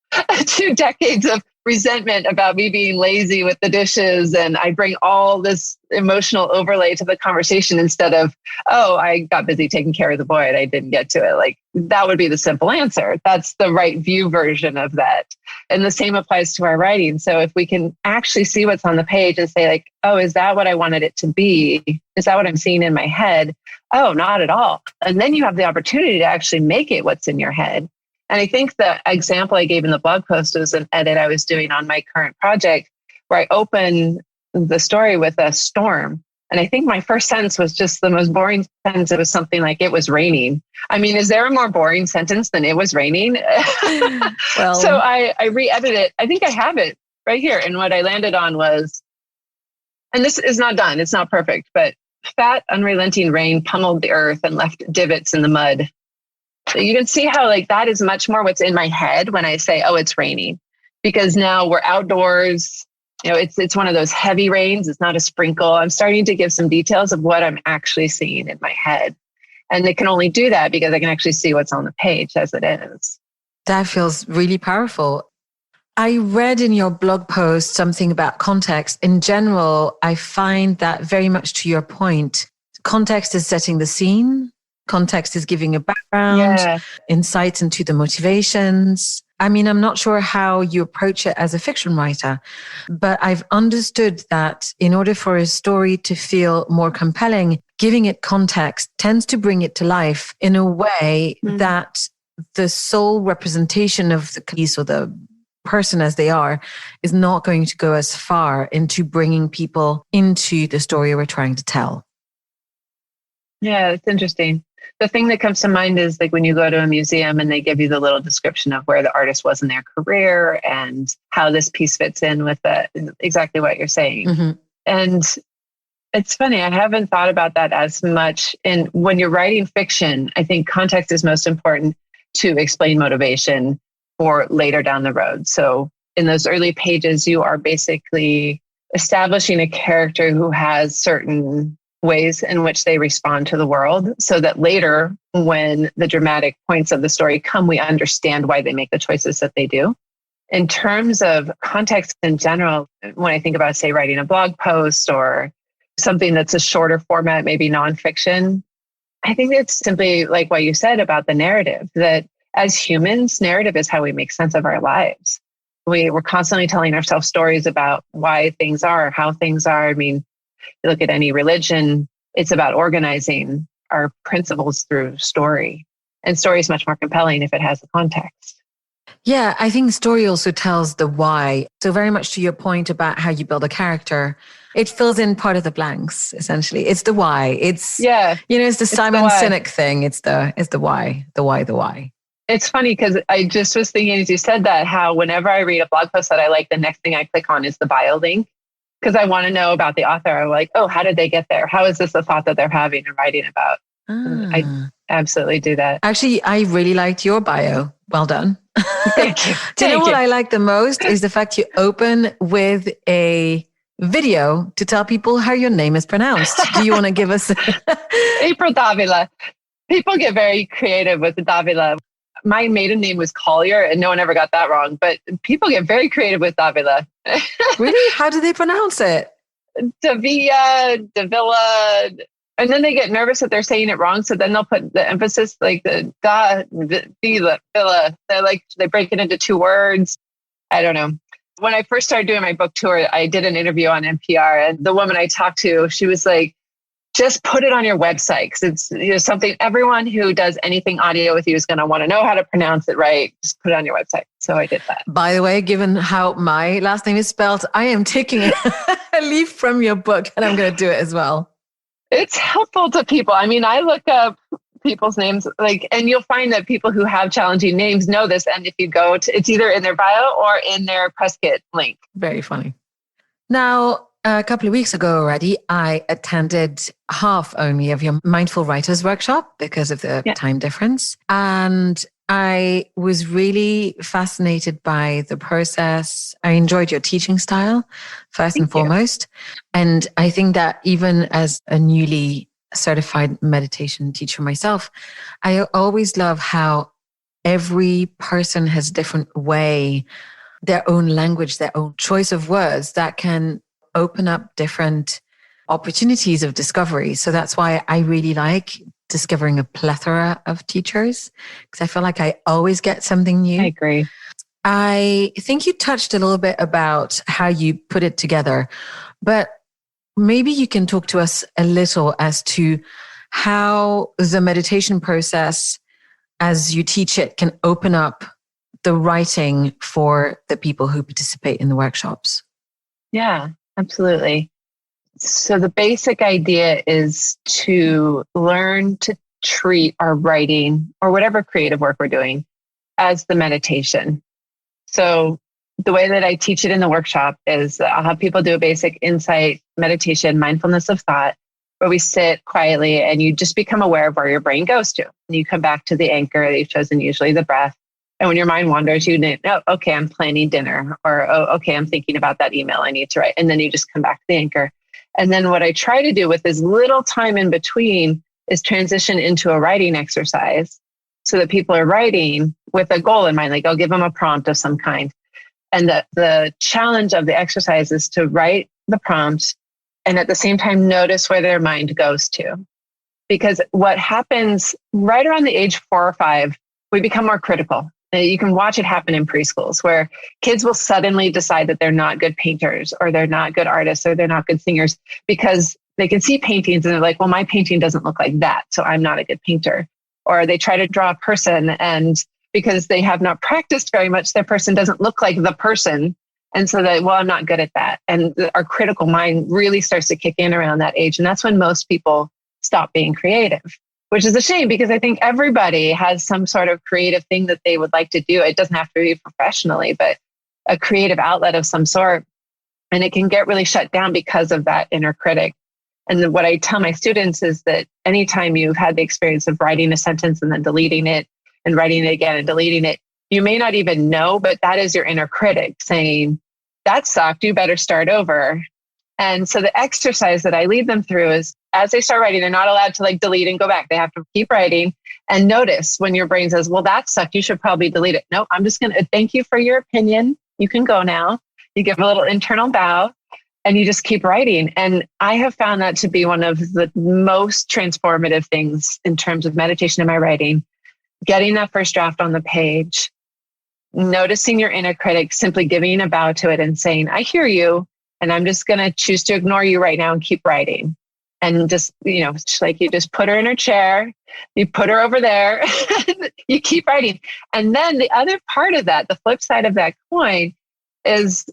2 decades of resentment about me being lazy with the dishes. And I bring all this emotional overlay to the conversation instead of, oh, I got busy taking care of the boy and I didn't get to it. Like that would be the simple answer. That's the right view version of that. And the same applies to our writing. So if we can actually see what's on the page and say like, oh, is that what I wanted it to be? Is that what I'm seeing in my head? Oh, not at all. And then you have the opportunity to actually make it what's in your head. And I think the example I gave in the blog post was an edit I was doing on my current project where I open the story with a storm. And I think my first sentence was just the most boring sentence. It was something like, it was raining. I mean, is there a more boring sentence than it was raining? Well, so I re-edited it. I think I have it right here. And what I landed on was, and this is not done, it's not perfect, but fat, unrelenting rain pummeled the earth and left divots in the mud. So you can see how like that is much more what's in my head when I say, oh, it's raining, because now we're outdoors. You know, it's one of those heavy rains. It's not a sprinkle. I'm starting to give some details of what I'm actually seeing in my head. And it can only do that because I can actually see what's on the page as it is. That feels really powerful. I read in your blog post something about context. In general, I find that very much to your point, context is setting the scene. Context is giving a background, insights into the motivations. I mean, I'm not sure how you approach it as a fiction writer, but I've understood that in order for a story to feel more compelling, giving it context tends to bring it to life in a way that the sole representation of the piece or the person as they are is not going to go as far into bringing people into the story we're trying to tell. Yeah, it's interesting. The thing that comes to mind is like when you go to a museum and they give you the little description of where the artist was in their career and how this piece fits in with exactly what you're saying. Mm-hmm. And it's funny, I haven't thought about that as much. And when you're writing fiction, I think context is most important to explain motivation for later down the road. So in those early pages, you are basically establishing a character who has certain ways in which they respond to the world, so that later, when the dramatic points of the story come, we understand why they make the choices that they do. In terms of context in general, when I think about, say, writing a blog post or something that's a shorter format, maybe nonfiction, I think it's simply like what you said about the narrative, that as humans, narrative is how we make sense of our lives. We're constantly telling ourselves stories about why things are, how things are. I mean, you look at any religion, it's about organizing our principles through story. And story is much more compelling if it has a context. Yeah, I think the story also tells the why. So very much to your point about how you build a character, it fills in part of the blanks, essentially. It's the why. It's, it's the Simon Sinek thing. It's the why, the why. It's funny because I just was thinking as you said that, how whenever I read a blog post that I like, the next thing I click on is the bio link, because I want to know about the author. I'm like, oh, how did they get there? How is this a thought that they're having and writing about? I absolutely do that. Actually, I really liked your bio. Well done. Thank you. Do you know what I like the most is the fact you open with a video to tell people how your name is pronounced. Do you want to give us April Davila? People get very creative with the Davila. My maiden name was Collier, and no one ever got that wrong. But people get very creative with Davila. Really? How do they pronounce it? Davila. And then they get nervous that they're saying it wrong. So then they'll put the emphasis like the Vila. They're like, they break it into two words. I don't know. When I first started doing my book tour, I did an interview on NPR, and the woman I talked to, she was like, just put it on your website, because it's something everyone who does anything audio with you is going to want to know how to pronounce it right. Just put it on your website. So I did that. By the way, given how my last name is spelled, I am taking a leaf from your book, and I'm going to do it as well. It's helpful to people. I mean, I look up people's names, and you'll find that people who have challenging names know this. And if you go to, it's either in their bio or in their press kit link. Very funny. Now, a couple of weeks ago already, I attended half only of your Mindful Writers workshop because of the time difference. And I was really fascinated by the process. I enjoyed your teaching style, first and foremost. And I think that even as a newly certified meditation teacher myself, I always love how every person has a different way, their own language, their own choice of words that can open up different opportunities of discovery. So that's why I really like discovering a plethora of teachers, because I feel like I always get something new. I agree. I think you touched a little bit about how you put it together, but maybe you can talk to us a little as to how the meditation process, as you teach it, can open up the writing for the people who participate in the workshops. Yeah, absolutely. So the basic idea is to learn to treat our writing or whatever creative work we're doing as the meditation. So the way that I teach it in the workshop is I'll have people do a basic insight meditation, mindfulness of thought, where we sit quietly and you just become aware of where your brain goes to. And you come back to the anchor that you've chosen, usually the breath. And when your mind wanders, you know, oh, okay, I'm planning dinner, or, oh, okay, I'm thinking about that email I need to write. And then you just come back to the anchor. And then what I try to do with as little time in between is transition into a writing exercise so that people are writing with a goal in mind. Like I'll give them a prompt of some kind. And the challenge of the exercise is to write the prompt and at the same time notice where their mind goes to. Because what happens right around the age 4 or 5, we become more critical. You can watch it happen in preschools where kids will suddenly decide that they're not good painters or they're not good artists or they're not good singers because they can see paintings and they're like, well, my painting doesn't look like that, so I'm not a good painter. Or they try to draw a person and because they have not practiced very much, their person doesn't look like the person. And so that, well, I'm not good at that. And our critical mind really starts to kick in around that age. And that's when most people stop being creative. Which is a shame because I think everybody has some sort of creative thing that they would like to do. It doesn't have to be professionally, but a creative outlet of some sort. And it can get really shut down because of that inner critic. And what I tell my students is that anytime you've had the experience of writing a sentence and then deleting it and writing it again and deleting it, you may not even know, but that is your inner critic saying, that sucked, you better start over. And so the exercise that I lead them through is as they start writing, they're not allowed to like delete and go back. They have to keep writing and notice when your brain says, well, that sucked. You should probably delete it. No, I'm just going to thank you for your opinion. You can go now. You give a little internal bow and you just keep writing. And I have found that to be one of the most transformative things in terms of meditation in my writing. Getting that first draft on the page, noticing your inner critic, simply giving a bow to it and saying, I hear you. And I'm just going to choose to ignore you right now and keep writing. And just, like you just put her in her chair, you put her over there, you keep writing. And then the other part of that, the flip side of that coin is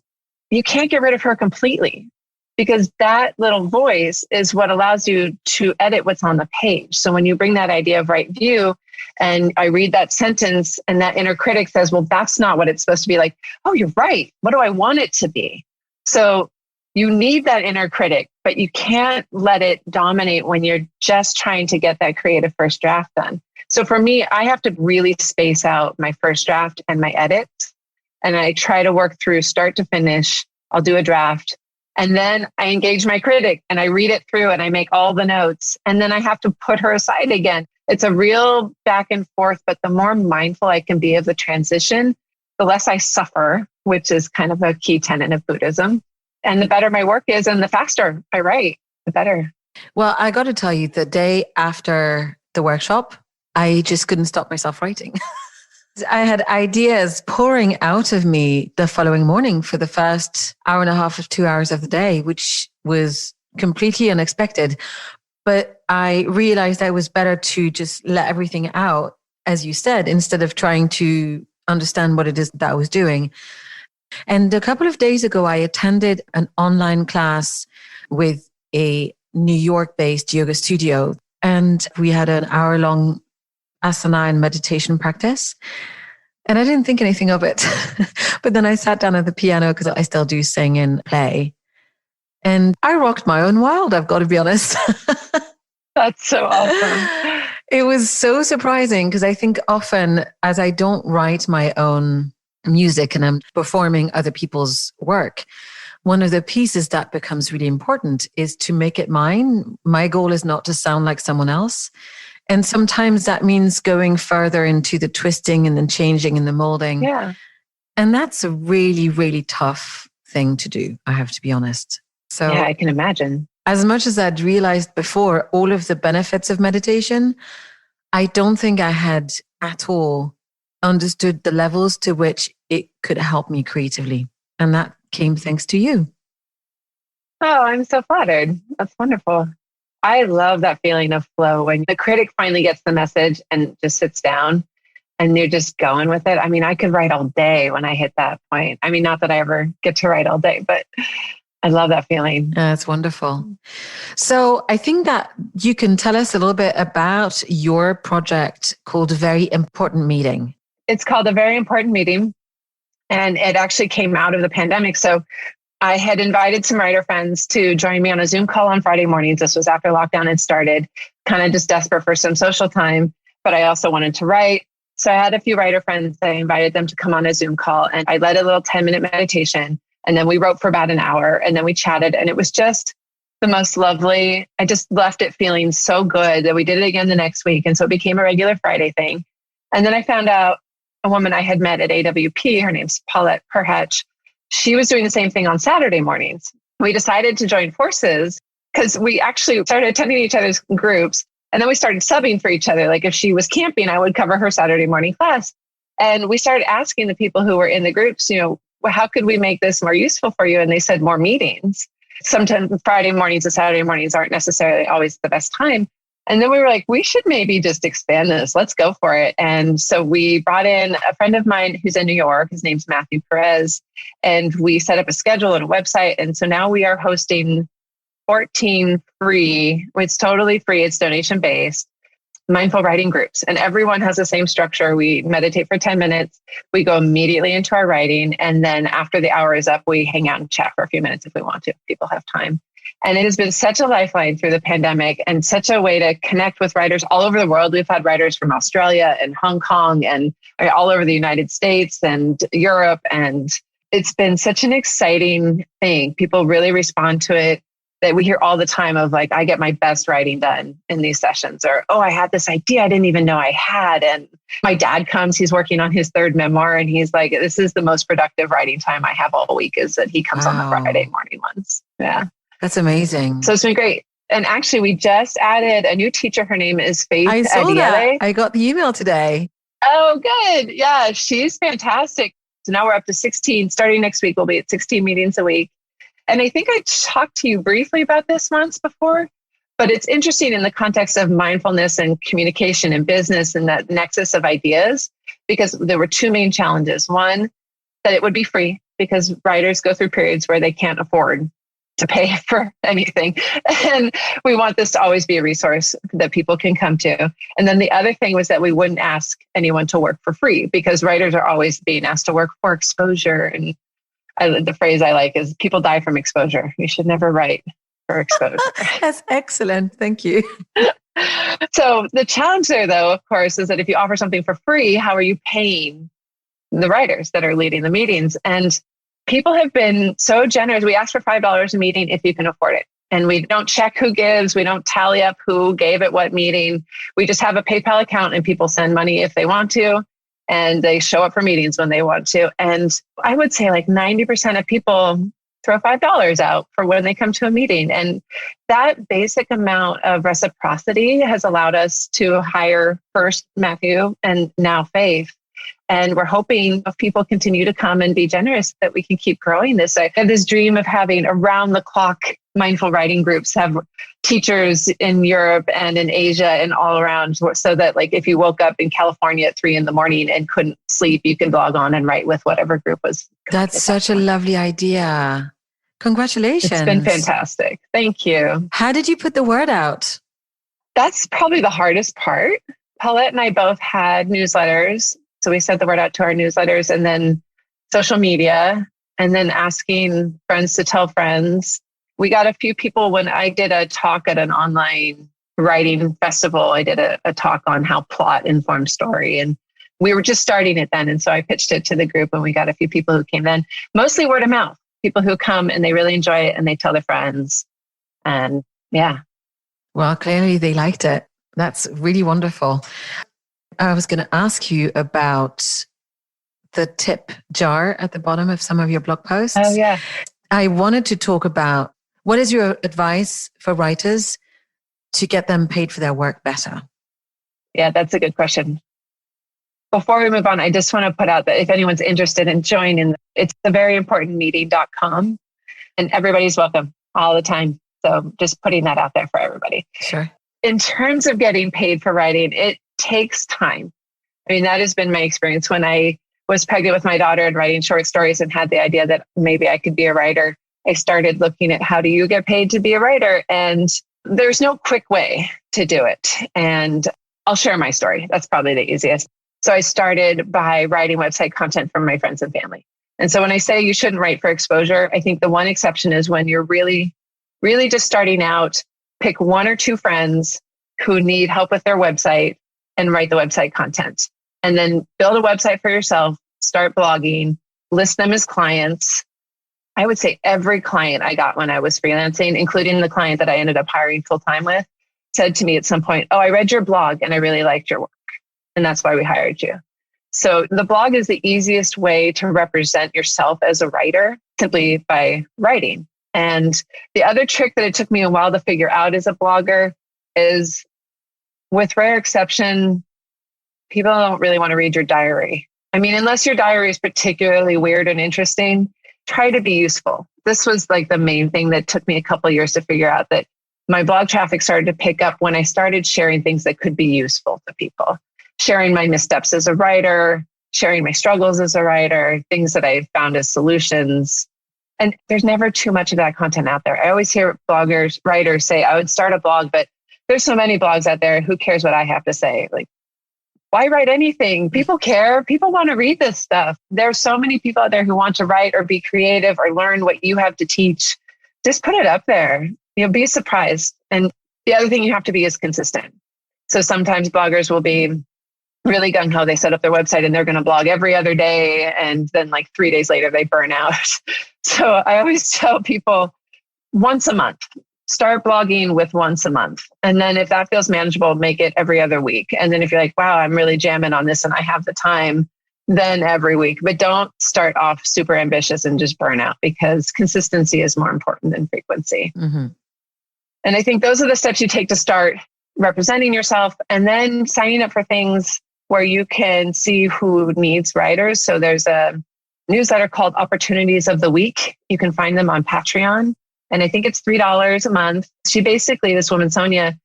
you can't get rid of her completely, because that little voice is what allows you to edit what's on the page. So when you bring that idea of right view and I read that sentence and that inner critic says, well, that's not what it's supposed to be, like, oh, you're right. What do I want it to be? So you need that inner critic, but you can't let it dominate when you're just trying to get that creative first draft done. So for me, I have to really space out my first draft and my edits. And I try to work through start to finish. I'll do a draft. And then I engage my critic and I read it through and I make all the notes. And then I have to put her aside again. It's a real back and forth, but the more mindful I can be of the transition, the less I suffer, which is kind of a key tenet of Buddhism. And the better my work is and the faster I write, the better. Well, I got to tell you, the day after the workshop, I just couldn't stop myself writing. I had ideas pouring out of me the following morning for the first hour and a half of 2 hours of the day, which was completely unexpected. But I realized I was better to just let everything out, as you said, instead of trying to understand what it is that I was doing. And a couple of days ago, I attended an online class with a New York-based yoga studio, and we had an hour-long asana and meditation practice. And I didn't think anything of it. But then I sat down at the piano, because I still do sing and play. And I rocked my own world, I've got to be honest. That's so awesome. It was so surprising, because I think often, as I don't write my own music and I'm performing other people's work, one of the pieces that becomes really important is to make it mine. My goal is not to sound like someone else. And sometimes that means going further into the twisting and then changing and the molding. Yeah. And that's a really, really tough thing to do, I have to be honest. So yeah, I can imagine. As much as I'd realized before all of the benefits of meditation, I don't think I had at all understood the levels to which it could help me creatively. And that came thanks to you. Oh, I'm so flattered. That's wonderful. I love that feeling of flow when the critic finally gets the message and just sits down and you're just going with it. I mean, I could write all day when I hit that point. I mean, not that I ever get to write all day, but I love that feeling. That's wonderful. So I think that you can tell us a little bit about your project called Very Important Meeting. It's called A Very Important Meeting, and it actually came out of the pandemic. So I had invited some writer friends to join me on a Zoom call on Friday mornings. This was after lockdown had started, kind of just desperate for some social time, but I also wanted to write. So I had a few writer friends. I invited them to come on a Zoom call, and I led a little 10-minute meditation. And then we wrote for about an hour, and then we chatted, and it was just the most lovely. I just left it feeling so good that we did it again the next week. And so it became a regular Friday thing. And then I found out a woman I had met at AWP, her name's Paulette Perhatch. She was doing the same thing on Saturday mornings. We decided to join forces because we actually started attending each other's groups. And then we started subbing for each other. Like if she was camping, I would cover her Saturday morning class. And we started asking the people who were in the groups, well, how could we make this more useful for you? And they said more meetings. Sometimes Friday mornings and Saturday mornings aren't necessarily always the best time. And then we were like, we should maybe just expand this. Let's go for it. And so we brought in a friend of mine who's in New York. His name's Matthew Perez. And we set up a schedule and a website. And so now we are hosting 14 free. It's totally free. It's donation based. Mindful writing groups. And everyone has the same structure. We meditate for 10 minutes. We go immediately into our writing. And then after the hour is up, we hang out and chat for a few minutes if we want to, if people have time. And it has been such a lifeline through the pandemic and such a way to connect with writers all over the world. We've had writers from Australia and Hong Kong and all over the United States and Europe. And it's been such an exciting thing. People really respond to it. that we hear all the time of like, I get my best writing done in these sessions, or, oh, I had this idea I didn't even know I had. And my dad comes, he's working on his third memoir. And he's like, this is the most productive writing time I have all week, is that he comes on the Friday morning ones. Yeah. That's amazing. So it's been great. And actually, we just added a new teacher. Her name is Faith. I saw that. I got the email today. Oh, good. Yeah, she's fantastic. So now we're up to 16. Starting next week, we'll be at 16 meetings a week. And I think I talked to you briefly about this once before, but it's interesting in the context of mindfulness and communication and business and that nexus of ideas, because there were two main challenges. One, that it would be free, because writers go through periods where they can't afford to pay for anything. And we want this to always be a resource that people can come to. And then the other thing was that we wouldn't ask anyone to work for free, because writers are always being asked to work for exposure. And the phrase I like is, people die from exposure. You should never write for exposure. That's excellent. Thank you. So the challenge there, though, of course, is that if you offer something for free, how are you paying the writers that are leading the meetings? And people have been so generous. We ask for $5 a meeting if you can afford it. And we don't check who gives. We don't tally up who gave at what meeting. We just have a PayPal account and people send money if they want to. And they show up for meetings when they want to. And I would say like 90% of people throw $5 out for when they come to a meeting. And that basic amount of reciprocity has allowed us to hire first Matthew and now Faith. And we're hoping if people continue to come and be generous, that we can keep growing this. I have this dream of having around the clock mindful writing groups, have teachers in Europe and in Asia and all around, so that like if you woke up in California at 3 a.m. and couldn't sleep, you could log on and write with whatever group was. That's such a lovely idea. Congratulations. It's been fantastic. Thank you. How did you put the word out? That's probably the hardest part. Paulette and I both had newsletters. So we sent the word out to our newsletters, and then social media, and then asking friends to tell friends. We got a few people when I did a talk at an online writing festival. I did a talk on how plot informs story, and we were just starting it then. And so I pitched it to the group, and we got a few people who came in, mostly word of mouth, people who come and they really enjoy it and they tell their friends. And yeah. Well, clearly they liked it. That's really wonderful. I was going to ask you about the tip jar at the bottom of some of your blog posts. Oh, yeah. I wanted to talk about, what is your advice for writers to get them paid for their work better? Yeah, that's a good question. Before we move on, I just want to put out that if anyone's interested in joining, it's the veryimportantmeeting.com, and everybody's welcome all the time. So just putting that out there for everybody. Sure. In terms of getting paid for writing, it takes time. I mean, that has been my experience. When I was pregnant with my daughter and writing short stories and had the idea that maybe I could be a writer, I started looking at how do you get paid to be a writer? And there's no quick way to do it. And I'll share my story. That's probably the easiest. So I started by writing website content for my friends and family. And so when I say you shouldn't write for exposure, I think the one exception is when you're really, really just starting out, pick one or two friends who need help with their website and write the website content. And then build a website for yourself, start blogging, list them as clients. I would say every client I got when I was freelancing, including the client that I ended up hiring full-time with, said to me at some point, oh, I read your blog and I really liked your work. And that's why we hired you. So the blog is the easiest way to represent yourself as a writer, simply by writing. And the other trick that it took me a while to figure out as a blogger is, with rare exception, people don't really want to read your diary. I mean, unless your diary is particularly weird and interesting, try to be useful. This was like the main thing that took me a couple of years to figure out, that my blog traffic started to pick up when I started sharing things that could be useful to people. Sharing my missteps as a writer, sharing my struggles as a writer, things that I found as solutions. And there's never too much of that content out there. I always hear bloggers, writers say, I would start a blog, but there's so many blogs out there. Who cares what I have to say? Like, why write anything? People care. People want to read this stuff. There's so many people out there who want to write or be creative or learn what you have to teach. Just put it up there. Be surprised. And the other thing you have to be is consistent. So sometimes bloggers will be really gung-ho. They set up their website and they're going to blog every other day. And then like 3 days later, they burn out. So I always tell people once a month, start blogging with once a month. And then if that feels manageable, make it every other week. And then if you're like, wow, I'm really jamming on this and I have the time, then every week. But don't start off super ambitious and just burn out, because consistency is more important than frequency. Mm-hmm. And I think those are the steps you take to start representing yourself, and then signing up for things where you can see who needs writers. So there's a newsletter called Opportunities of the Week. You can find them on Patreon. And I think it's $3 a month. She basically, this woman, Sonia,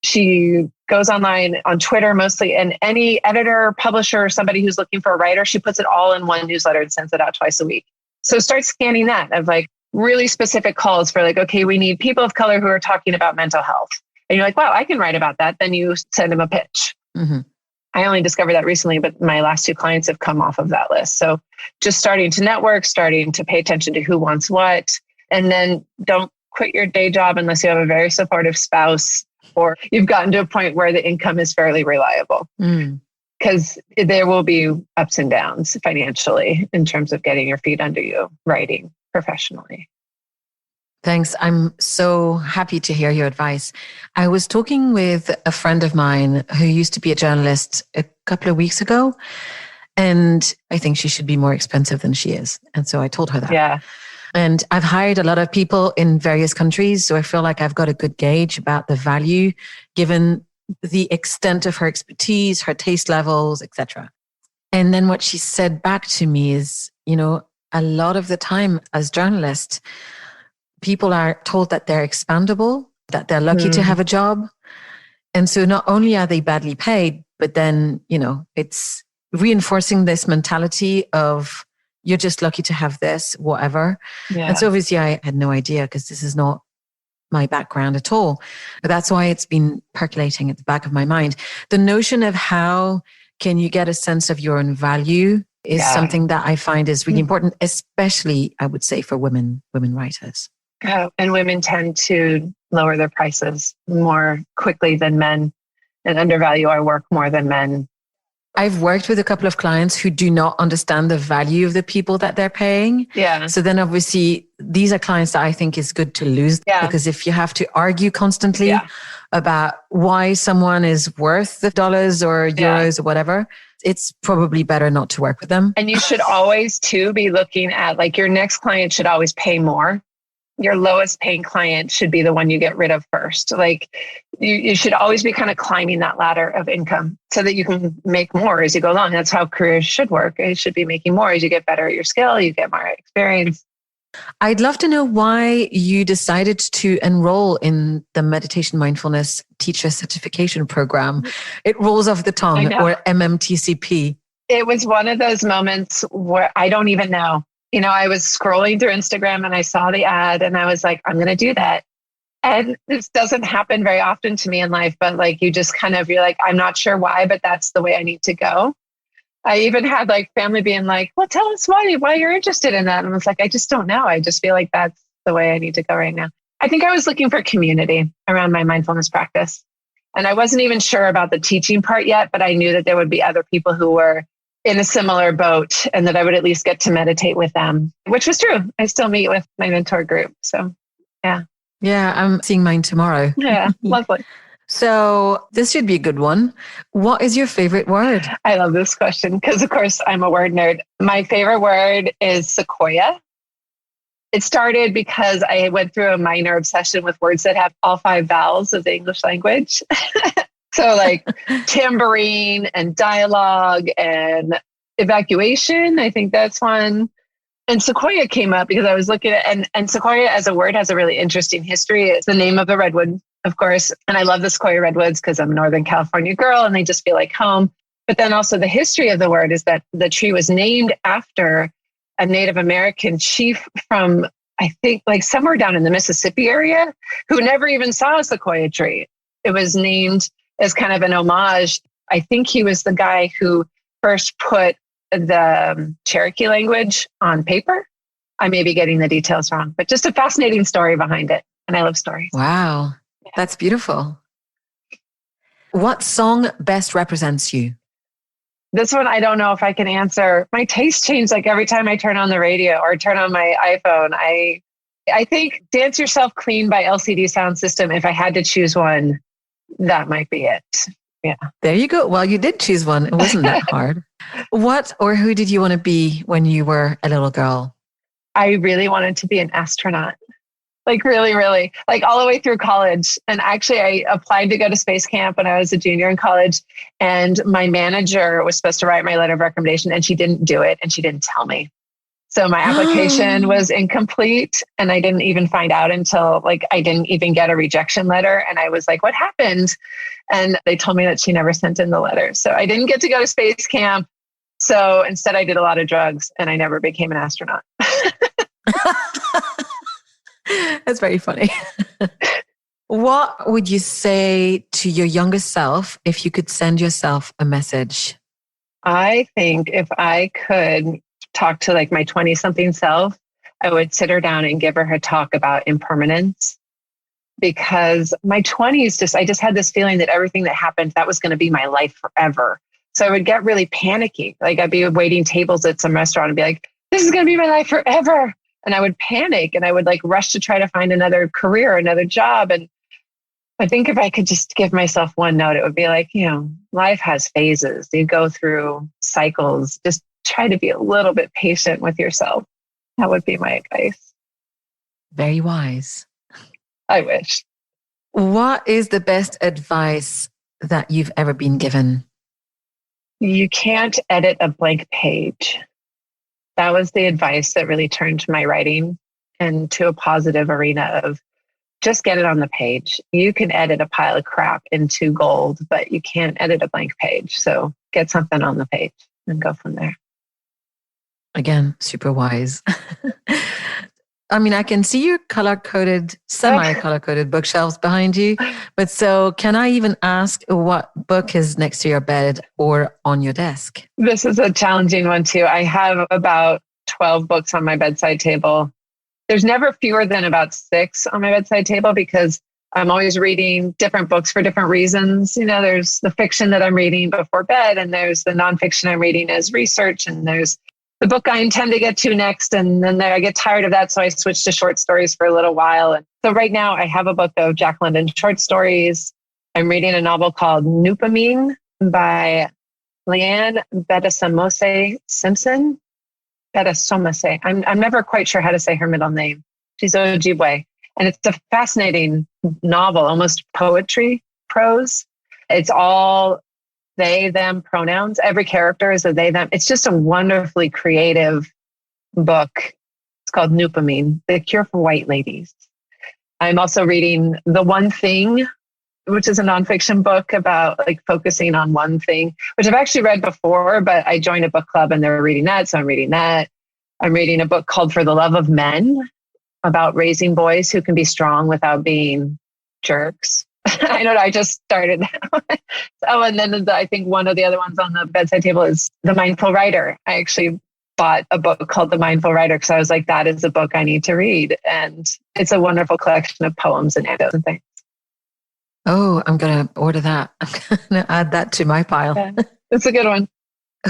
she goes online on Twitter mostly, and any editor, publisher, somebody who's looking for a writer, she puts it all in one newsletter and sends it out twice a week. So start scanning that of like really specific calls for like, okay, we need people of color who are talking about mental health. And you're like, wow, I can write about that. Then you send them a pitch. Mm-hmm. I only discovered that recently, but my last 2 clients have come off of that list. So just starting to network, starting to pay attention to who wants what. And then don't quit your day job unless you have a very supportive spouse or you've gotten to a point where the income is fairly reliable. Because there will be ups and downs financially in terms of getting your feet under you, writing professionally. Thanks. I'm so happy to hear your advice. I was talking with a friend of mine who used to be a journalist a couple of weeks ago, and I think she should be more expensive than she is. And so I told her that. Yeah. And I've hired a lot of people in various countries, so I feel like I've got a good gauge about the value given the extent of her expertise, her taste levels, etc. And then what she said back to me is, a lot of the time as journalists, people are told that they're expandable, that they're lucky to have a job. And so not only are they badly paid, but then, it's reinforcing this mentality of you're just lucky to have this, whatever. Yeah. And so obviously I had no idea because this is not my background at all. But that's why it's been percolating at the back of my mind. The notion of how can you get a sense of your own value is something that I find is really important, especially I would say for women writers. And women tend to lower their prices more quickly than men and undervalue our work more than men. I've worked with a couple of clients who do not understand the value of the people that they're paying. Yeah. So then obviously these are clients that I think is good to lose because if you have to argue constantly about why someone is worth the dollars or euros or whatever, it's probably better not to work with them. And you should always too be looking at like your next client should always pay more. Your lowest paying client should be the one you get rid of first. Like you should always be kind of climbing that ladder of income so that you can make more as you go along. That's how careers should work. You should be making more as you get better at your skill, you get more experience. I'd love to know why you decided to enroll in the Meditation Mindfulness Teacher Certification Program. It rolls off the tongue, or MMTCP. It was one of those moments where I don't even know. I was scrolling through Instagram and I saw the ad and I was like, I'm going to do that. And this doesn't happen very often to me in life, but like you just you're like, I'm not sure why, but that's the way I need to go. I even had like family being like, well, tell us why you're interested in that. And I was like, I just don't know. I just feel like that's the way I need to go right now. I think I was looking for community around my mindfulness practice. And I wasn't even sure about the teaching part yet, but I knew that there would be other people who were in a similar boat and that I would at least get to meditate with them, which was true. I still meet with my mentor group. So, yeah. Yeah, I'm seeing mine tomorrow. Yeah, lovely. So this should be a good one. What is your favorite word? I love this question because, of course, I'm a word nerd. My favorite word is Sequoia. It started because I went through a minor obsession with words that have all 5 vowels of the English language. So like tambourine and dialogue and evacuation, I think that's one. And Sequoia came up because I was looking at, and Sequoia as a word has a really interesting history. It's the name of the redwood, of course. And I love the Sequoia redwoods because I'm a Northern California girl and they just feel like home. But then also the history of the word is that the tree was named after a Native American chief from, I think, like somewhere down in the Mississippi area who never even saw a Sequoia tree. It was named as kind of an homage. I think he was the guy who first put the Cherokee language on paper. I may be getting the details wrong, but just a fascinating story behind it. And I love stories. Wow, that's beautiful. What song best represents you? This one, I don't know if I can answer. My taste changed like every time I turn on the radio or turn on my iPhone. I think Dance Yourself Clean by LCD Sound System, if I had to choose one, that might be it. Yeah. There you go. Well, you did choose one. It wasn't that hard. What or who did you want to be when you were a little girl? I really wanted to be an astronaut. Like really, really, like all the way through college. And actually, I applied to go to space camp when I was a junior in college. And my manager was supposed to write my letter of recommendation, and she didn't do it, and she didn't tell me. So my application was incomplete, and I didn't even find out until like I didn't even get a rejection letter. And I was like, what happened? And they told me that she never sent in the letter. So I didn't get to go to space camp. So instead, I did a lot of drugs, and I never became an astronaut. That's very funny. What would you say to your younger self if you could send yourself a message? I think if I could talk to like my 20-something self, I would sit her down and give her a talk about impermanence. Because my 20s, I just had this feeling that everything that happened, that was going to be my life forever. So I would get really panicky. Like I'd be waiting tables at some restaurant and be like, this is going to be my life forever. And I would panic and I would like rush to try to find another career, another job. And I think if I could just give myself one note, it would be like, life has phases. You go through cycles. Just try to be a little bit patient with yourself. That would be my advice. Very wise. I wish. What is the best advice that you've ever been given? You can't edit a blank page. That was the advice that really turned my writing into a positive arena of just get it on the page. You can edit a pile of crap into gold, but you can't edit a blank page. So get something on the page and go from there. Again, super wise. I mean, I can see your color-coded, semi-color-coded bookshelves behind you. But so can I even ask what book is next to your bed or on your desk? This is a challenging one too. I have about 12 books on my bedside table. There's never fewer than about 6 on my bedside table because I'm always reading different books for different reasons. There's the fiction that I'm reading before bed, and there's the nonfiction I'm reading as research, and there's the book I intend to get to next. And then I get tired of that. So I switch to short stories for a little while. And so right now I have a book of Jack London short stories. I'm reading a novel called Nupamine by Leanne Bedasamose Simpson. Bedasomase. I'm never quite sure how to say her middle name. She's Ojibwe. And it's a fascinating novel, almost poetry prose. It's all they, them pronouns. Every character is a they, them. It's just a wonderfully creative book. It's called Nupamine, The Cure for White Ladies. I'm also reading The One Thing, which is a nonfiction book about like focusing on one thing, which I've actually read before, but I joined a book club and they're reading that. So I'm reading that. I'm reading a book called For the Love of Men about raising boys who can be strong without being jerks. I know, I just started that. And then I think one of the other ones on the bedside table is The Mindful Writer. I actually bought a book called The Mindful Writer because I was like, that is a book I need to read. And it's a wonderful collection of poems and anecdotes and things. Oh, I'm going to order that. I'm going to add that to my pile. Yeah, it's a good one.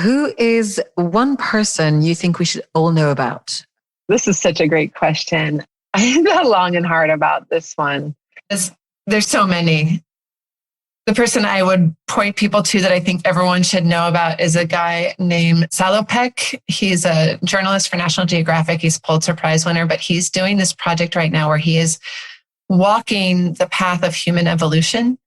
Who is one person you think we should all know about? This is such a great question. I thought long and hard about this one. There's so many. The person I would point people to that I think everyone should know about is a guy named Salopek. He's a journalist for National Geographic. He's a Pulitzer Prize winner, but he's doing this project right now where he is walking the path of human evolution.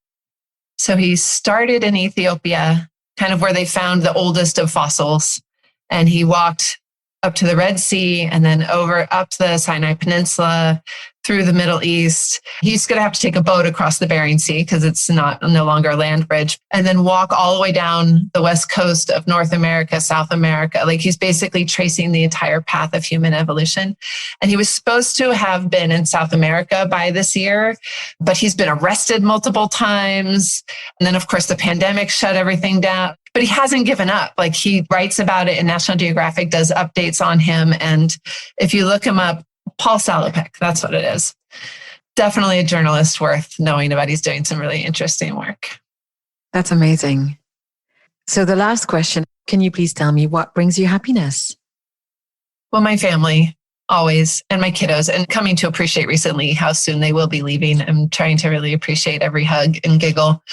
So he started in Ethiopia, kind of where they found the oldest of fossils, and he walked up to the Red Sea and then over up the Sinai Peninsula, through the Middle East. He's going to have to take a boat across the Bering Sea because it's no longer a land bridge, and then walk all the way down the west coast of North America, South America. Like he's basically tracing the entire path of human evolution. And he was supposed to have been in South America by this year, but he's been arrested multiple times. And then of course the pandemic shut everything down. But he hasn't given up. Like he writes about it, and National Geographic does updates on him. And if you look him up, Paul Salopek, that's what it is. Definitely a journalist worth knowing about. He's doing some really interesting work. That's amazing. So the last question, can you please tell me what brings you happiness? Well, my family. always, and my kiddos, and coming to appreciate recently how soon they will be leaving. I'm trying to really appreciate every hug and giggle.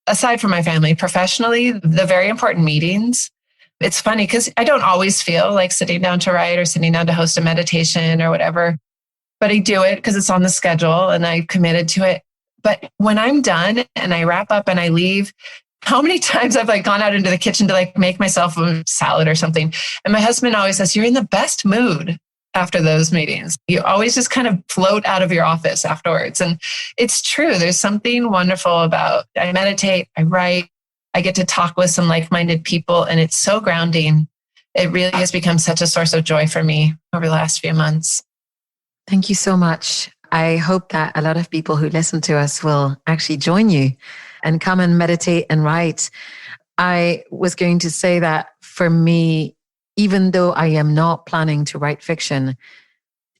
Aside from my family, professionally, the very important meetings. It's funny because I don't always feel like sitting down to write or sitting down to host a meditation or whatever, but I do it because it's on the schedule and I've committed to it. But when I'm done and I wrap up and I leave, how many times I've like gone out into the kitchen to like make myself a salad or something. And my husband always says, you're in the best mood after those meetings. You always just kind of float out of your office afterwards. And it's true. There's something wonderful about, I meditate, I write, I get to talk with some like-minded people, and it's so grounding. It really has become such a source of joy for me over the last few months. Thank you so much. I hope that a lot of people who listen to us will actually join you and come and meditate and write. I was going to say that for me, even though I am not planning to write fiction,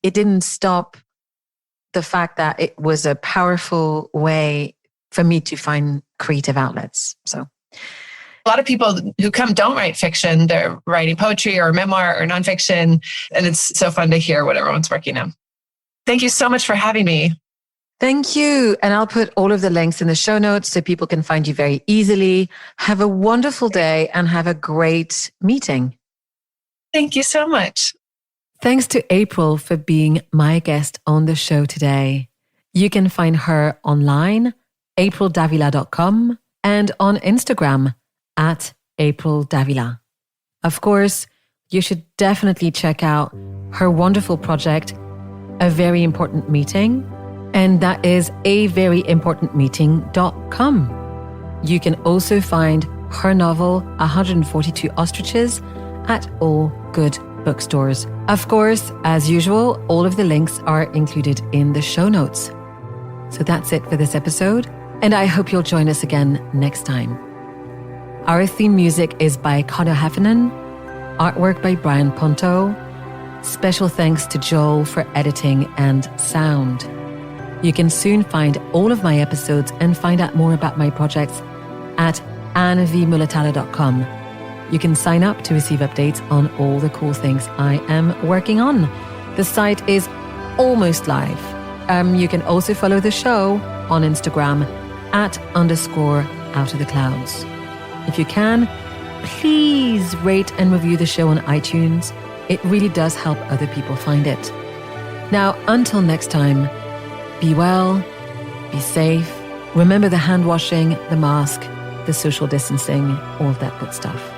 it didn't stop the fact that it was a powerful way for me to find creative outlets. So a lot of people who come don't write fiction. They're writing poetry or memoir or nonfiction. And it's so fun to hear what everyone's working on. Thank you so much for having me. Thank you. And I'll put all of the links in the show notes so people can find you very easily. Have a wonderful day and have a great meeting. Thank you so much. Thanks to April for being my guest on the show today. You can find her online, aprildavila.com, and on Instagram at April Davila. Of course, you should definitely check out her wonderful project, A Very Important Meeting, and that is averyimportantmeeting.com. You can also find her novel, 142 Ostriches, at all good bookstores. Of course, as usual, all of the links are included in the show notes. So that's it for this episode, and I hope you'll join us again next time. Our theme music is by Connor Heffernan, artwork by Brian Ponto. Special thanks to Joel for editing and sound. You can soon find all of my episodes and find out more about my projects at annevmuhlethaler.com. You can sign up to receive updates on all the cool things I am working on. The site is almost live. You can also follow the show on Instagram at _outoftheclouds. If you can, please rate and review the show on iTunes. It really does help other people find it. Now, until next time, be well, be safe. Remember the hand washing, the mask, the social distancing, all of that good stuff.